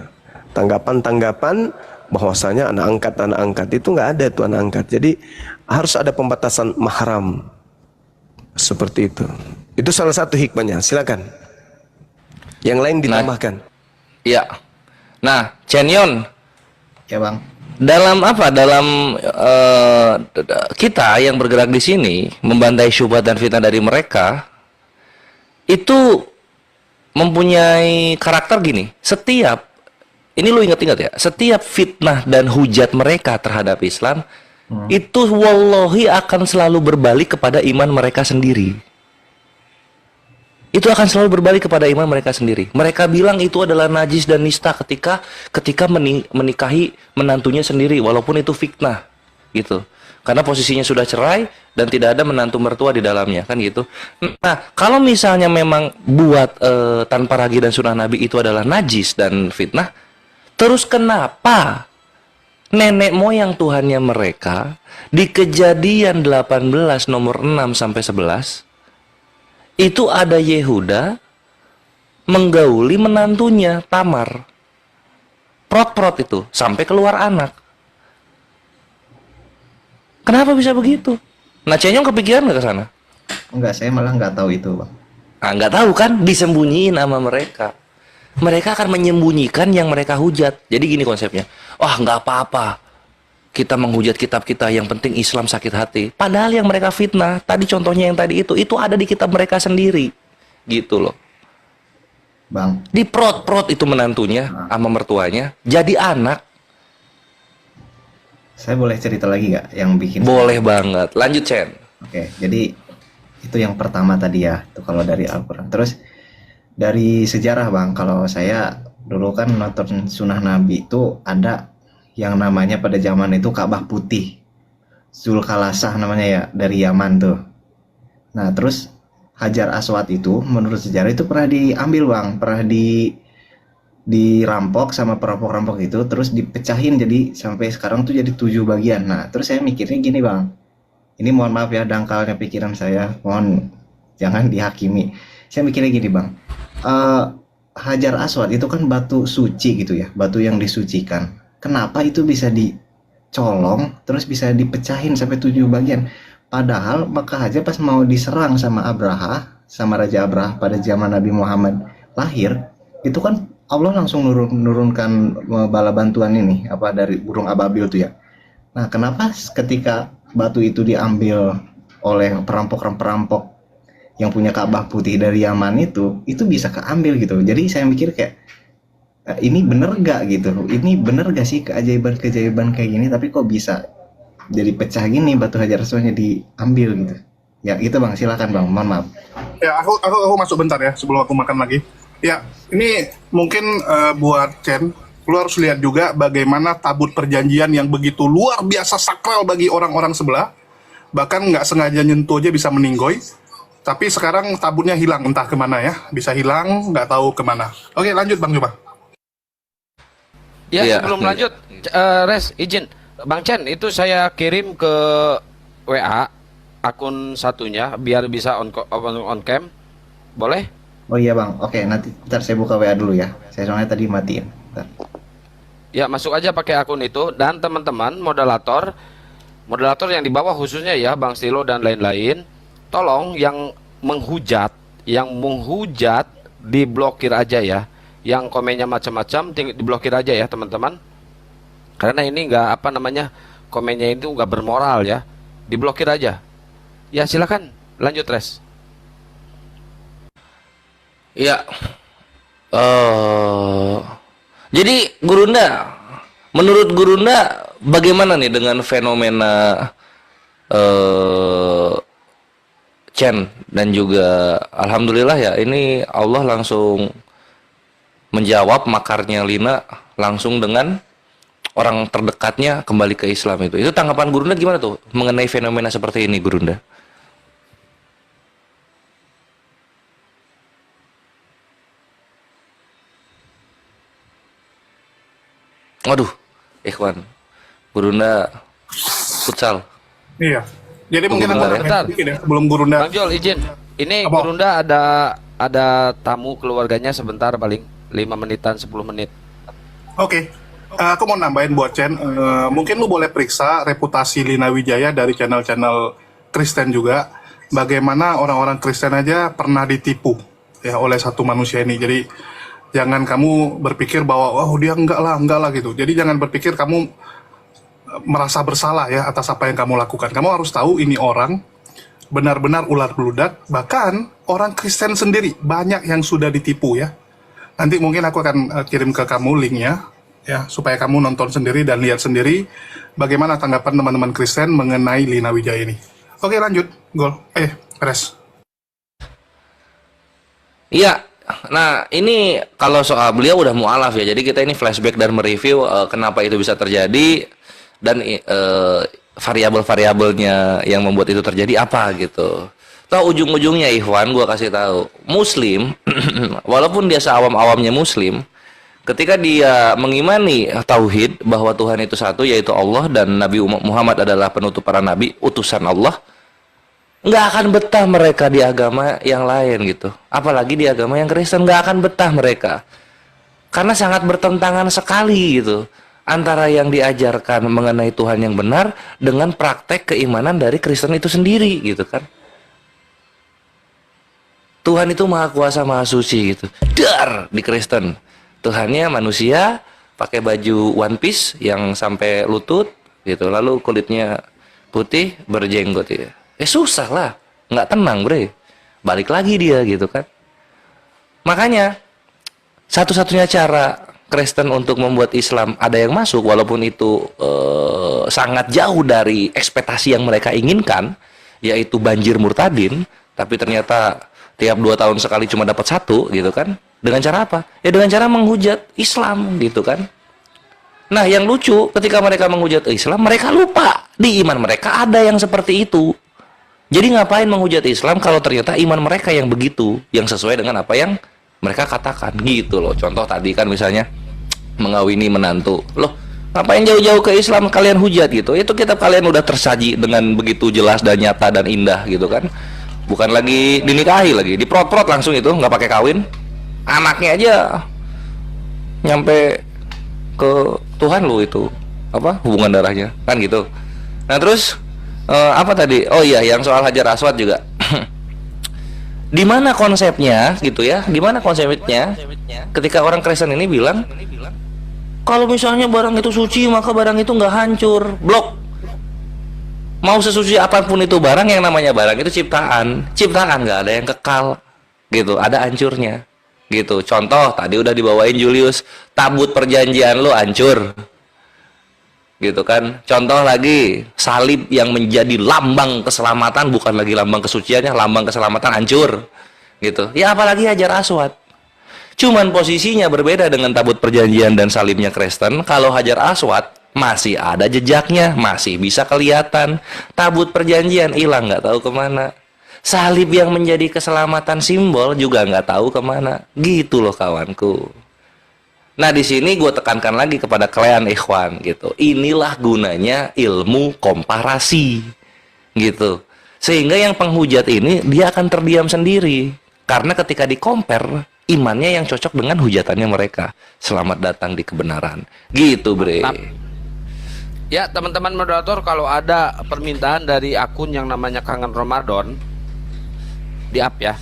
tanggapan-tanggapan bahwasanya anak angkat itu nggak ada tuh anak angkat. Jadi harus ada pembatasan mahram. Seperti itu. Itu salah satu hikmahnya. Silakan. Yang lain ditambahkan. Iya. Nah, Chenyon. Ya bang. Dalam apa? Dalam kita yang bergerak di sini membantai syubhat dan fitnah dari mereka, itu mempunyai karakter gini. Setiap ini lu ingat-ingat ya, setiap fitnah dan hujat mereka terhadap Islam itu wallahi akan selalu berbalik kepada iman mereka sendiri. Itu akan selalu berbalik kepada iman mereka sendiri. Mereka bilang itu adalah najis dan nista ketika menikahi menantunya sendiri, walaupun itu fitnah, gitu. Karena posisinya sudah cerai dan tidak ada menantu mertua di dalamnya, kan gitu. Nah, kalau misalnya memang buat tanpa ragi dan sunnah Nabi itu adalah najis dan fitnah, terus kenapa nenek moyang Tuhannya mereka di Kejadian 18 nomor 6 sampai 11 itu ada Yehuda menggauli menantunya Tamar, prot-prot itu sampai keluar anak. Kenapa bisa begitu? Nah, Cenyong kepikiran nggak ke sana? Enggak, saya malah nggak tahu itu bang. Ah, nggak tahu kan? Disembunyiin sama mereka. Mereka akan menyembunyikan yang mereka hujat. Jadi gini konsepnya. Wah, nggak apa-apa kita menghujat kitab kita, yang penting Islam sakit hati. Padahal yang mereka fitnah, tadi contohnya yang tadi itu ada di kitab mereka sendiri. Gitu loh. Bang. Di prot-prot itu menantunya sama mertuanya jadi anak. Saya boleh cerita lagi nggak yang bikin? Boleh banget. Lanjut, Chen. Oke, jadi itu yang pertama tadi ya, itu kalau dari Al-Quran. Terus dari sejarah bang, kalau saya dulu kan nonton Sunnah Nabi itu ada yang namanya pada zaman itu Ka'bah Putih, Zulkalasah namanya ya, dari Yaman tuh. Nah terus Hajar Aswad itu menurut sejarah itu pernah diambil bang, pernah dirampok sama perampok-rampok itu, terus dipecahin jadi sampai sekarang tuh jadi 7 bagian. Nah terus saya mikirnya gini bang, ini mohon maaf ya dangkalnya pikiran saya, mohon jangan dihakimi. Saya mikirnya gini bang, Hajar Aswad itu kan batu suci gitu ya, batu yang disucikan. Kenapa itu bisa dicolong terus bisa dipecahin sampai 7 bagian? Padahal Makkah aja pas mau diserang sama Abraha, sama Raja Abraha pada zaman Nabi Muhammad lahir, itu kan Allah langsung nurunkan bala bantuan ini, apa dari burung ababil tuh ya. Nah, kenapa ketika batu itu diambil oleh perampok-perampok yang punya Ka'bah putih dari Yaman itu bisa keambil gitu. Jadi saya mikir kayak ini bener gak gitu, ini bener gak sih keajaiban-keajaiban kayak gini, tapi kok bisa jadi pecah gini, batu Hajar Aswadnya diambil gitu. Ya itu Bang, silakan Bang, mohon maaf. Ya, aku masuk bentar ya sebelum aku makan lagi. Ya, ini mungkin buat Chen, lu harus lihat juga bagaimana tabut perjanjian yang begitu luar biasa sakral bagi orang-orang sebelah, bahkan nggak sengaja nyentuh aja bisa meninggoy. Tapi sekarang tabutnya hilang, entah kemana ya, bisa hilang, nggak tahu kemana. Oke, lanjut Bang coba. Ya, Iya. sebelum lanjut, Res, izin. Bang Chen, itu saya kirim ke WA akun satunya biar bisa on cam. Boleh? Oh iya Bang, oke, nanti ntar saya buka WA dulu ya. Saya soalnya tadi matiin. Bentar. Ya, masuk aja pakai akun itu. Dan teman-teman moderator yang di bawah khususnya ya Bang Stilo dan lain-lain, tolong yang menghujat diblokir aja ya. Yang komennya macam-macam diblokir aja ya teman-teman. Karena ini nggak komennya itu nggak bermoral ya. Diblokir aja. Ya silakan lanjut Res. Ya. Jadi Gurunda, menurut Gurunda bagaimana nih dengan fenomena Chen dan juga alhamdulillah ya ini Allah langsung menjawab makarnya Lina langsung dengan orang terdekatnya kembali ke Islam itu. Itu tanggapan Gurunda gimana tuh mengenai fenomena seperti ini Gurunda? Waduh, Ikhwan, Gurunda futsal. Iya. Jadi mungkin aku Bentar. sedikit ya, sebelum Gurunda. Bang Jol izin. Ini Apa? Gurunda ada tamu keluarganya sebentar paling 5 menitan 10 menit. Oke. Aku mau nambahin buat Chen, mungkin lu boleh periksa reputasi Lina Wijaya dari channel-channel Kristen juga. Bagaimana orang-orang Kristen aja pernah ditipu ya oleh satu manusia ini. Jadi jangan kamu berpikir bahwa oh dia enggak lah gitu. Jadi jangan berpikir kamu merasa bersalah ya atas apa yang kamu lakukan. Kamu harus tahu ini orang benar-benar ular beludak. Bahkan orang Kristen sendiri banyak yang sudah ditipu ya. Nanti mungkin aku akan kirim ke kamu linknya ya supaya kamu nonton sendiri dan lihat sendiri bagaimana tanggapan teman-teman Kristen mengenai Lina Wijaya ini. Oke lanjut, Res. Iya. Nah, ini kalau soal beliau udah mualaf ya. Jadi kita ini flashback dan mereview kenapa itu bisa terjadi dan variabel-variabelnya yang membuat itu terjadi apa gitu. Tahu ujung-ujungnya Ikhwan, gua kasih tahu. Muslim walaupun dia seawam-awamnya Muslim, ketika dia mengimani tauhid bahwa Tuhan itu satu yaitu Allah dan Nabi Muhammad adalah penutup para nabi, utusan Allah, nggak akan betah mereka di agama yang lain gitu, apalagi di agama yang Kristen. Nggak akan betah mereka karena sangat bertentangan sekali gitu antara yang diajarkan mengenai Tuhan yang benar dengan praktek keimanan dari Kristen itu sendiri gitu kan. Tuhan itu maha kuasa maha suci gitu, dar di Kristen Tuhannya manusia pakai baju one piece yang sampai lutut gitu, lalu kulitnya putih berjenggot ya. Susah lah, nggak tenang bre, balik lagi dia gitu kan. Makanya satu-satunya cara Kristen untuk membuat Islam ada yang masuk walaupun itu sangat jauh dari ekspektasi yang mereka inginkan, yaitu banjir murtadin, tapi ternyata tiap 2 tahun sekali cuma dapat 1 gitu kan. Dengan cara apa? Ya dengan cara menghujat Islam gitu kan. Nah yang lucu ketika mereka menghujat Islam, mereka lupa di iman mereka ada yang seperti itu. Jadi ngapain menghujat Islam kalau ternyata iman mereka yang begitu, yang sesuai dengan apa yang mereka katakan gitu loh. Contoh tadi kan misalnya mengawini menantu. Loh, ngapain jauh-jauh ke Islam kalian hujat gitu? Itu kitab kalian udah tersaji dengan begitu jelas dan nyata dan indah gitu kan. Bukan lagi dinikahi lagi, diprot-prot langsung itu, nggak pakai kawin. Anaknya aja nyampe ke Tuhan lu itu apa hubungan darahnya kan gitu. Nah terus apa tadi? Oh iya, yang soal Hajar Aswad juga. Di mana konsepnya gitu ya? Di mana konsepnya? Ketika orang Kristen ini bilang, kalau misalnya barang itu suci maka barang itu nggak hancur, blok. Mau sesuci apapun itu barang, yang namanya barang itu ciptaan. Ciptaan nggak ada yang kekal, gitu. Ada hancurnya, gitu. Contoh tadi udah dibawain Julius, tabut perjanjian lo hancur, gitu kan. Contoh lagi, salib yang menjadi lambang keselamatan, bukan lagi lambang kesuciannya, lambang keselamatan hancur, gitu. Ya apalagi Hajar Aswad. Cuman posisinya berbeda dengan tabut perjanjian dan salibnya Kristen. Kalau Hajar Aswad masih ada jejaknya, masih bisa kelihatan. Tabut perjanjian hilang, nggak tahu kemana. Salib yang menjadi keselamatan simbol juga nggak tahu kemana. Gitu loh kawanku. Nah di sini gue tekankan lagi kepada kalian ikhwan gitu. Inilah gunanya ilmu komparasi gitu. Sehingga yang penghujat ini dia akan terdiam sendiri. Karena ketika di-compare, imannya yang cocok dengan hujatannya mereka. Selamat datang di kebenaran. Gitu bre. Ya teman-teman moderator, kalau ada permintaan dari akun yang namanya Kangen Ramadan, di up ya.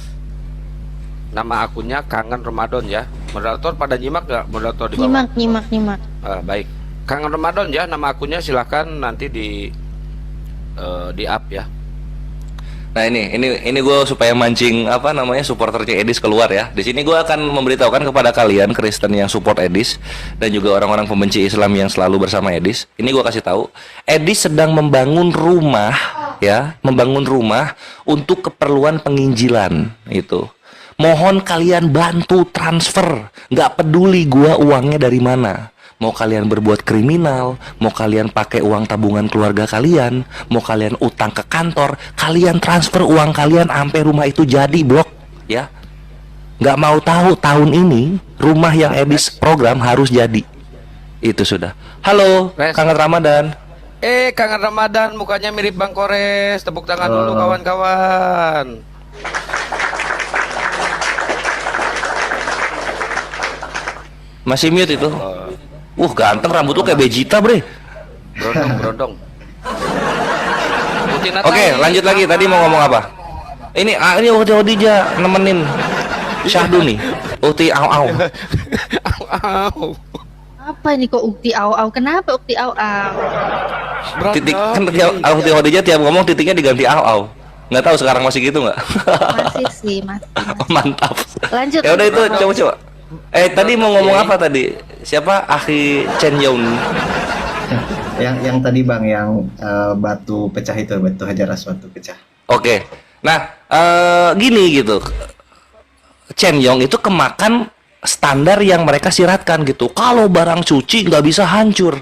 Nama akunnya Kangen Ramadan ya. Moderator pada nyimak nggak? Moderator di bawah. Nyimak. Baik. Kangen Ramadan ya nama akunnya, silahkan nanti di up ya. Nah ini gue supaya mancing apa namanya supporternya Edis keluar ya. Di sini gue akan memberitahukan kepada kalian Kristen yang support Edis dan juga orang-orang pembenci Islam yang selalu bersama Edis. Ini gue kasih tahu, Edis sedang membangun rumah ya, membangun rumah untuk keperluan penginjilan itu. Mohon kalian bantu transfer, nggak peduli gue uangnya dari mana. Mau kalian berbuat kriminal, mau kalian pakai uang tabungan keluarga kalian, mau kalian utang ke kantor, kalian transfer uang kalian sampai rumah itu jadi blok, ya. Nggak mau tahu tahun ini rumah yang Edis program harus jadi. Itu sudah. Halo, Kangen Ramadan. Kangen Ramadan, mukanya mirip Bang Kores. Tepuk tangan dulu kawan-kawan. Masih mute itu. Ganteng, rambut lu kayak Vegeta, bre. Brodong. Oke, lanjut lagi. Tadi mau ngomong apa? Ini Ukti Hodija nemenin Syahdu nih. Ukti au. Apa ini kok Ukti au? Kenapa Ukti au? Titik kan Ukti Hodija tiap ngomong titiknya diganti au. Nggak tahu sekarang masih gitu nggak? Masih sih, masih. Mantap. Lanjut. Ya udah itu coba. Tadi mau ngomong apa tadi? Siapa? Akhi Chen Yong. Yang tadi Bang, yang batu pecah itu, batu Hajar Aswad itu pecah. Oke. Nah, gini gitu. Chen Yong itu kemakan standar yang mereka siratkan gitu. Kalau barang suci nggak bisa hancur.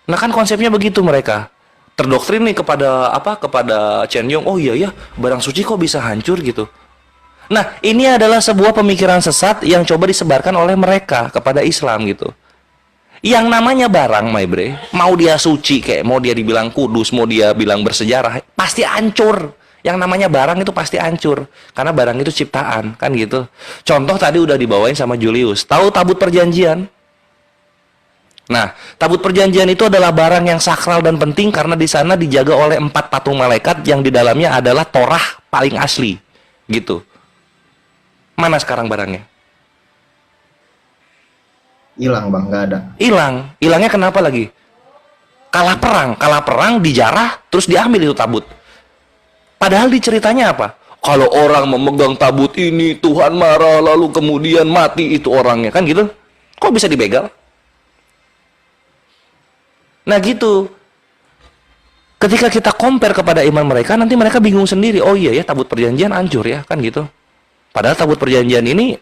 Nah kan konsepnya begitu mereka. Terdoktrin nih kepada Chen Yong. Oh iya ya, barang suci kok bisa hancur gitu. Nah, ini adalah sebuah pemikiran sesat yang coba disebarkan oleh mereka kepada Islam gitu. Yang namanya barang, my bre, mau dia suci kayak, mau dia dibilang kudus, mau dia bilang bersejarah, pasti hancur. Yang namanya barang itu pasti hancur. Karena barang itu ciptaan, kan gitu. Contoh tadi udah dibawain sama Julius. Tahu tabut perjanjian? Nah, tabut perjanjian itu adalah barang yang sakral dan penting karena di sana dijaga oleh 4 patung malaikat yang di dalamnya adalah Torah paling asli, gitu. Mana sekarang barangnya? Hilang Bang, nggak ada. Hilangnya kenapa lagi? Kalah perang dijarah, terus diambil itu tabut. Padahal diceritanya apa? Kalau orang memegang tabut ini, Tuhan marah, lalu kemudian mati itu orangnya, kan gitu? Kok bisa dibegal? Nah gitu. Ketika kita compare kepada iman mereka, nanti mereka bingung sendiri. Oh iya ya, tabut perjanjian hancur ya, kan gitu. Padahal tabut perjanjian ini,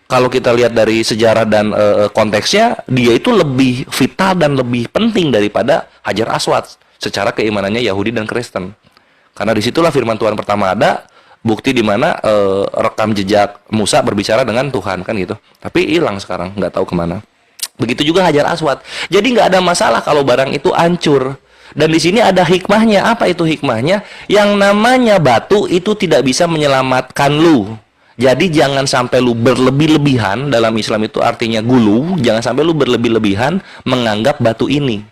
kalau kita lihat dari sejarah dan konteksnya, dia itu lebih vital dan lebih penting daripada Hajar Aswad secara keimanannya Yahudi dan Kristen. Karena disitulah firman Tuhan pertama ada, bukti di mana rekam jejak Musa berbicara dengan Tuhan, kan gitu. Tapi hilang sekarang, nggak tahu kemana. Begitu juga Hajar Aswad. Jadi nggak ada masalah kalau barang itu hancur. Dan di sini ada hikmahnya. Apa itu hikmahnya? Yang namanya batu itu tidak bisa menyelamatkan lu. Jadi jangan sampai lu berlebih-lebihan, dalam Islam itu artinya gulu, jangan sampai lu berlebih-lebihan menganggap batu ini.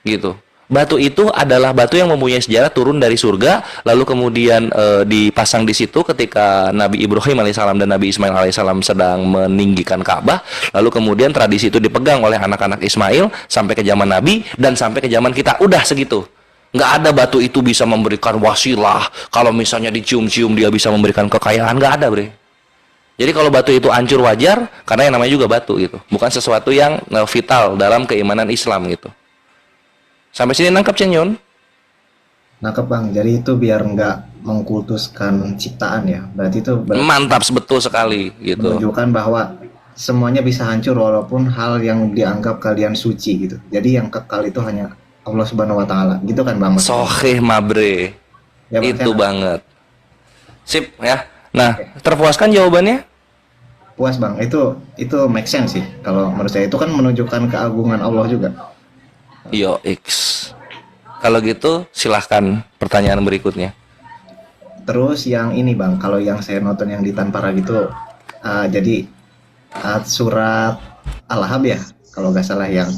Gitu. Batu itu adalah batu yang mempunyai sejarah turun dari surga, lalu kemudian dipasang di situ ketika Nabi Ibrahim alaihissalam dan Nabi Ismail alaihissalam sedang meninggikan Ka'bah, lalu kemudian tradisi itu dipegang oleh anak-anak Ismail sampai ke zaman Nabi dan sampai ke zaman kita. Udah segitu. Nggak ada batu itu bisa memberikan wasilah. Kalau misalnya dicium-cium dia bisa memberikan kekayaan, nggak ada, bre. Jadi kalau batu itu hancur wajar, karena yang namanya juga batu gitu. Bukan sesuatu yang vital dalam keimanan Islam gitu. Sampai sini nangkep Chen Yon? Nangkep bang, jadi itu biar nggak mengkultuskan ciptaan ya. Berarti itu Mantap, betul sekali gitu. menunjukkan bahwa semuanya bisa hancur walaupun hal yang dianggap kalian suci gitu. Jadi yang kekal itu hanya Allah Subhanahu wa taala. Gitu kan Bang? Sohih mabre. Ya, Bang, Itu saya- banget. Sip ya. Nah, terpuaskan jawabannya? Puas Bang. Itu make sense sih kalau menurut saya. Itu kan menunjukkan keagungan Allah juga. Yo X. Kalau gitu silahkan pertanyaan berikutnya. Terus yang ini Bang, kalau yang saya nonton yang di Tanpara gitu, jadi surat Al-Lahab ya, kalau nggak salah, yang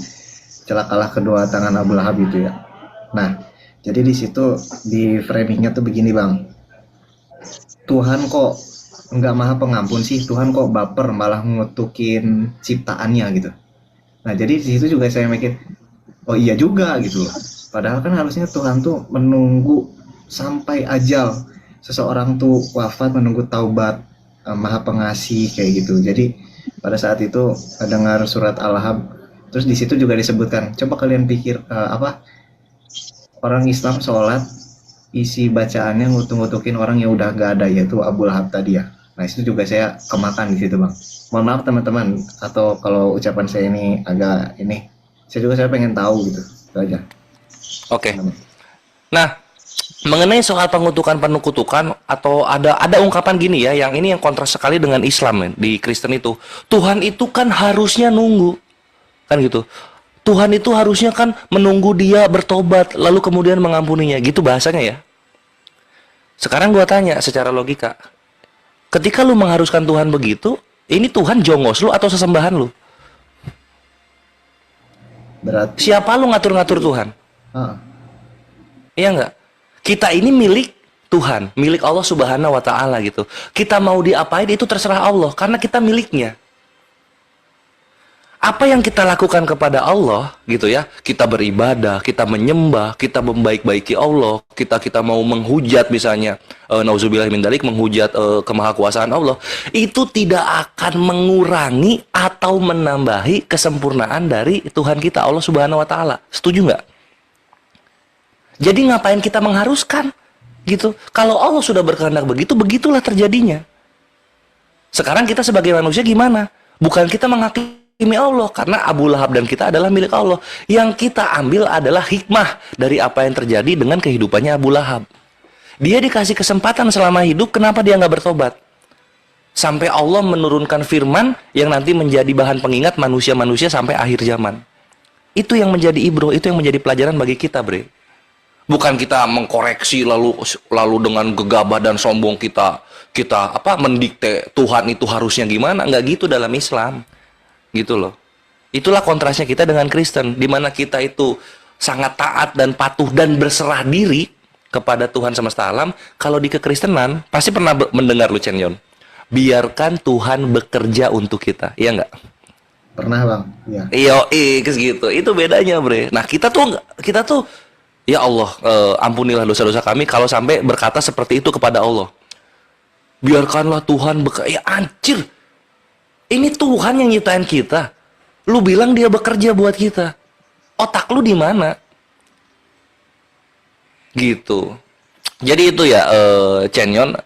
celakalah kedua tangan Abu Lahab itu ya. Nah, jadi di situ di framingnya tuh begini Bang, Tuhan kok nggak maha pengampun sih, Tuhan kok baper malah ngutukin ciptaannya gitu. Nah, jadi di situ juga saya mikir, oh iya juga gitu loh. Padahal kan harusnya Tuhan tuh menunggu sampai ajal seseorang tuh wafat, menunggu taubat, maha pengasih kayak gitu. Jadi pada saat itu dengar surat Al-Lahab, terus di situ juga disebutkan, coba kalian pikir orang Islam sholat, isi bacaannya ngutuk-ngutukin orang yang udah gak ada, yaitu Abu Lahab tadi ya. Nah itu juga saya kemakan di situ Bang. Mohon maaf teman-teman, atau kalau ucapan saya ini agak ini, saya pengen tahu gitu, itu aja. Oke. Nah, mengenai soal pengutukan atau ada ungkapan gini ya, yang ini yang kontras sekali dengan Islam men, di Kristen itu. Tuhan itu kan harusnya nunggu. Kan gitu. Tuhan itu harusnya kan menunggu dia bertobat lalu kemudian mengampuninya. Gitu bahasanya ya. Sekarang gua tanya secara logika. Ketika lu mengharuskan Tuhan begitu, ini Tuhan jongos lu atau sesembahan lu? Berarti siapa lu ngatur-ngatur Tuhan? Iya enggak? Kita ini milik Tuhan, milik Allah Subhanahu wa taala gitu. Kita mau diapain itu terserah Allah karena kita miliknya. Apa yang kita lakukan kepada Allah gitu ya, kita beribadah, kita menyembah, kita membaik-baiki Allah, kita mau menghujat misalnya, nauzubillah min dzalik, menghujat kemahakuasaan Allah, itu tidak akan mengurangi atau menambahi kesempurnaan dari Tuhan kita Allah Subhanahu wa taala. Setuju nggak? Jadi ngapain kita mengharuskan gitu? Kalau Allah sudah berkehendak begitu, begitulah terjadinya. Sekarang kita sebagai manusia gimana? Bukan kita menghakimi Allah, karena Abu Lahab dan kita adalah milik Allah. Yang kita ambil adalah hikmah dari apa yang terjadi dengan kehidupannya Abu Lahab. Dia dikasih kesempatan selama hidup, kenapa dia nggak bertobat? Sampai Allah menurunkan firman yang nanti menjadi bahan pengingat manusia-manusia sampai akhir zaman. Itu yang menjadi ibroh, itu yang menjadi pelajaran bagi kita, bre. Bukan kita mengkoreksi lalu dengan gegabah dan sombong kita mendikte Tuhan itu harusnya gimana, nggak gitu dalam Islam. Gitu loh. Itulah kontrasnya kita dengan Kristen, di mana kita itu sangat taat dan patuh dan berserah diri kepada Tuhan semesta alam. Kalau di kekristenan pasti pernah mendengar lu Chen Yon, biarkan Tuhan bekerja untuk kita, iya nggak? Pernah Bang, iya. Iya, gitu. Itu bedanya, bre. Nah, kita tuh ya Allah, ampunilah dosa-dosa kami kalau sampai berkata seperti itu kepada Allah. Biarkanlah Tuhan bekerja. Ya anjir. Ini Tuhan yang nyiptain kita. Lu bilang dia bekerja buat kita. Otak lu di mana? Gitu. Jadi itu ya, Chen Yon,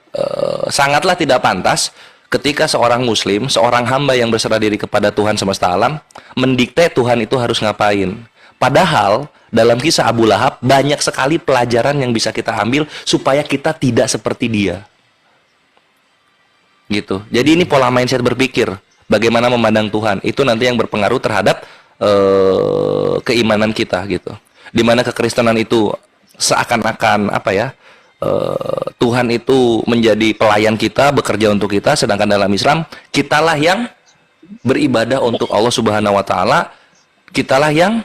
sangatlah tidak pantas ketika seorang muslim, seorang hamba yang berserah diri kepada Tuhan semesta alam, mendikte Tuhan itu harus ngapain. Padahal dalam kisah Abu Lahab banyak sekali pelajaran yang bisa kita ambil supaya kita tidak seperti dia. Gitu. Jadi ini pola mindset berpikir, bagaimana memandang Tuhan, itu nanti yang berpengaruh terhadap keimanan kita gitu. Dimana kekristenan itu seakan-akan Tuhan itu menjadi pelayan kita, bekerja untuk kita, sedangkan dalam Islam kitalah yang beribadah untuk Allah Subhanahu wa taala, kitalah yang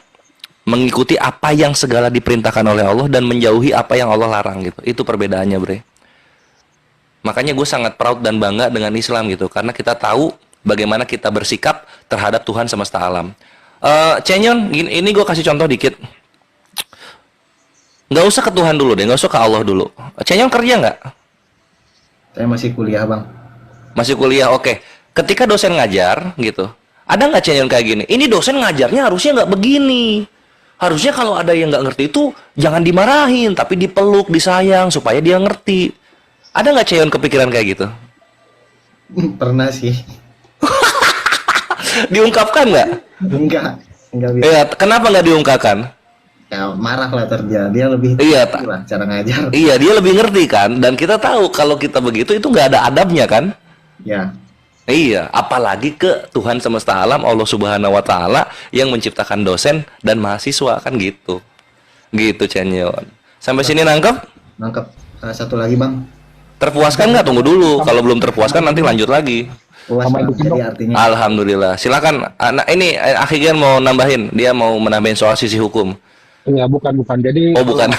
mengikuti apa yang segala diperintahkan oleh Allah dan menjauhi apa yang Allah larang gitu. Itu perbedaannya, bre. Makanya gue sangat proud dan bangga dengan Islam gitu, karena kita tahu bagaimana kita bersikap terhadap Tuhan semesta alam. Chen Yon, ini gue kasih contoh dikit. Nggak usah ke Tuhan dulu deh, nggak usah ke Allah dulu. Chen Yong kerja nggak? Saya masih kuliah, Bang. Masih kuliah, oke. Ketika dosen ngajar gitu, ada nggak Chen Yong kayak gini? Ini dosen ngajarnya harusnya nggak begini. Harusnya kalau ada yang nggak ngerti itu jangan dimarahin, tapi dipeluk, disayang supaya dia ngerti. Ada nggak Chen Yong kepikiran kayak gitu? Pernah sih. Diungkapkan nggak? Enggak bisa. Ya, kenapa nggak diungkapkan? Ya marah lah terjadi. Dia lebih Iya, ngerti lah cara ngajar. Iya, dia lebih ngerti kan, dan kita tahu kalau kita begitu itu nggak ada adabnya kan? Ya. Iya, apalagi ke Tuhan semesta alam, Allah Subhanahu wa Ta'ala yang menciptakan dosen dan mahasiswa kan gitu. Gitu Chen Yong. Sampai sini nangkep? Nangkep. Satu lagi, Bang. Terpuaskan nggak? Tunggu dulu. Kalau belum terpuaskan nanti lanjut lagi. Puas, Bang. Jadi artinya Alhamdulillah. Silakan. Nah, ini Akhi Gen mau nambahin. Dia mau menambahin soal sisi hukum. Iya, bukan. Jadi Oh, bukan.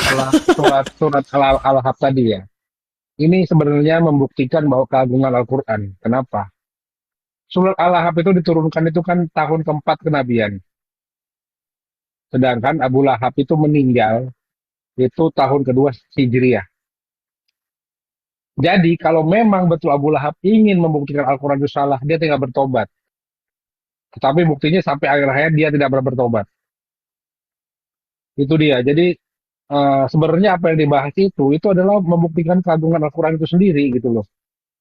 surat Al-Ahqaf tadi ya. Ini sebenarnya membuktikan bahwa keagungan Al-Qur'an. Kenapa? Surat Al-Ahqaf itu diturunkan itu kan tahun keempat kenabian. Sedangkan Abu Lahab itu meninggal itu tahun kedua Hijriah. Jadi kalau memang betul Abu Lahab ingin membuktikan Al-Quran itu salah, dia tinggal bertobat. Tetapi buktinya sampai akhir hayat dia tidak pernah bertobat. Itu dia. Jadi sebenarnya apa yang dibahas itu adalah membuktikan keagungan Al-Quran itu sendiri gitu loh.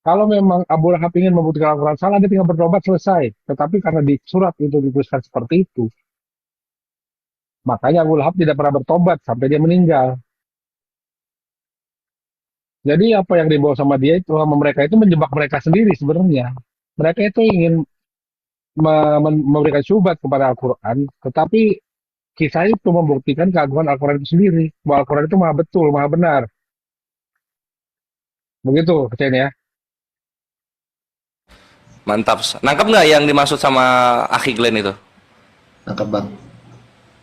Kalau memang Abu Lahab ingin membuktikan Al-Quran salah, dia tinggal bertobat selesai. Tetapi karena di surat itu dituliskan seperti itu, makanya Abu Lahab tidak pernah bertobat sampai dia meninggal. Jadi apa yang dibawa sama dia itu, sama mereka itu menjebak mereka sendiri sebenarnya. Mereka itu ingin memberikan syubhat kepada Al-Quran, tetapi kisah itu membuktikan keagungan Al-Quran itu sendiri. Bahwa Al-Quran itu maha betul, maha benar. Begitu, Chen ya. Mantap. Nangkep nggak yang dimaksud sama Akhi Glenn itu? nangkep, Bang.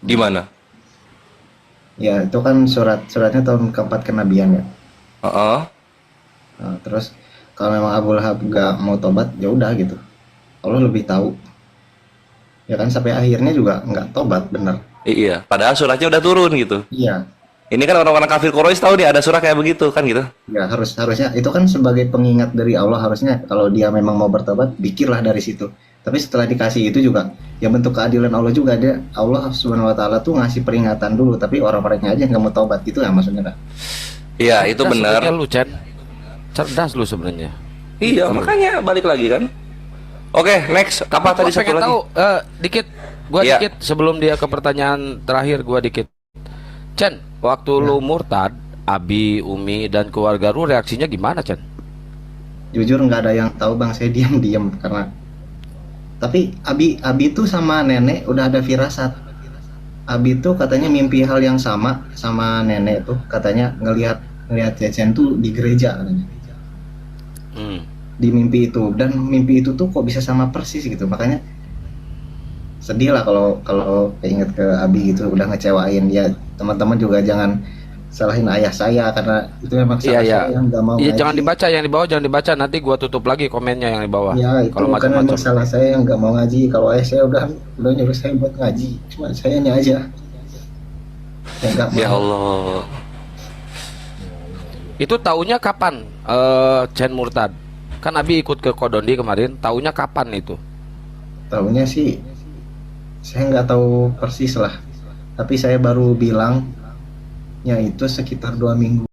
Gimana? Ya, itu kan suratnya tahun keempat kenabian ya. Nah, terus kalau memang Abu Lahab gak mau tobat, ya udah gitu. Allah lebih tahu. Ya kan sampai akhirnya juga nggak tobat, bener. Iya, padahal suratnya udah turun gitu. Iya. Ini kan orang-orang kafir Quraisy tahu nih ada surat kayak begitu kan gitu. Ya harusnya itu kan sebagai pengingat dari Allah, harusnya kalau dia memang mau bertobat, pikirlah dari situ. Tapi setelah dikasih itu juga, ya bentuk keadilan Allah juga, Allah Subhanahu Wa Taala tuh ngasih peringatan dulu, tapi orang-orangnya aja nggak mau tobat gitu ya maksudnya kan? Iya, itu benar. Lu Chen, cerdas lu sebenarnya. Iya, makanya balik lagi kan. Oke, next. Apa tadi satu lagi? Tahu, dikit, gua Iya. dikit sebelum dia ke pertanyaan terakhir, gua dikit. Chen, waktu lu murtad, Abi, Umi dan keluarga lu reaksinya gimana, Chen? Jujur nggak ada yang tahu, Bang. Saya diam-diam karena. Tapi Abi tuh sama nenek udah ada firasat. Abi tuh katanya mimpi hal yang sama nenek tuh, katanya ngelihat Cecen tuh di gereja katanya. Di mimpi itu, dan mimpi itu tuh kok bisa sama persis gitu, makanya sedih lah kalau inget ke Abi gitu, udah ngecewain ya. Teman-teman juga jangan salahin ayah saya karena itu memang salah saya yang nggak mau ngaji. Jangan dibaca, yang di bawah jangan dibaca, nanti gua tutup lagi komennya yang di bawah. Ya itu kalau kan memang macam-macam. salah saya yang nggak mau ngaji. Kalau ayah saya udah nyuruh saya buat ngaji, cuma sayanya aja yang nggak mau. Ya Allah. Itu taunya kapan Chen murtad? Kan Abi ikut ke Kodondi kemarin, taunya kapan itu? Taunya sih saya nggak tahu persis lah, tapi saya baru bilangnya itu sekitar 2 minggu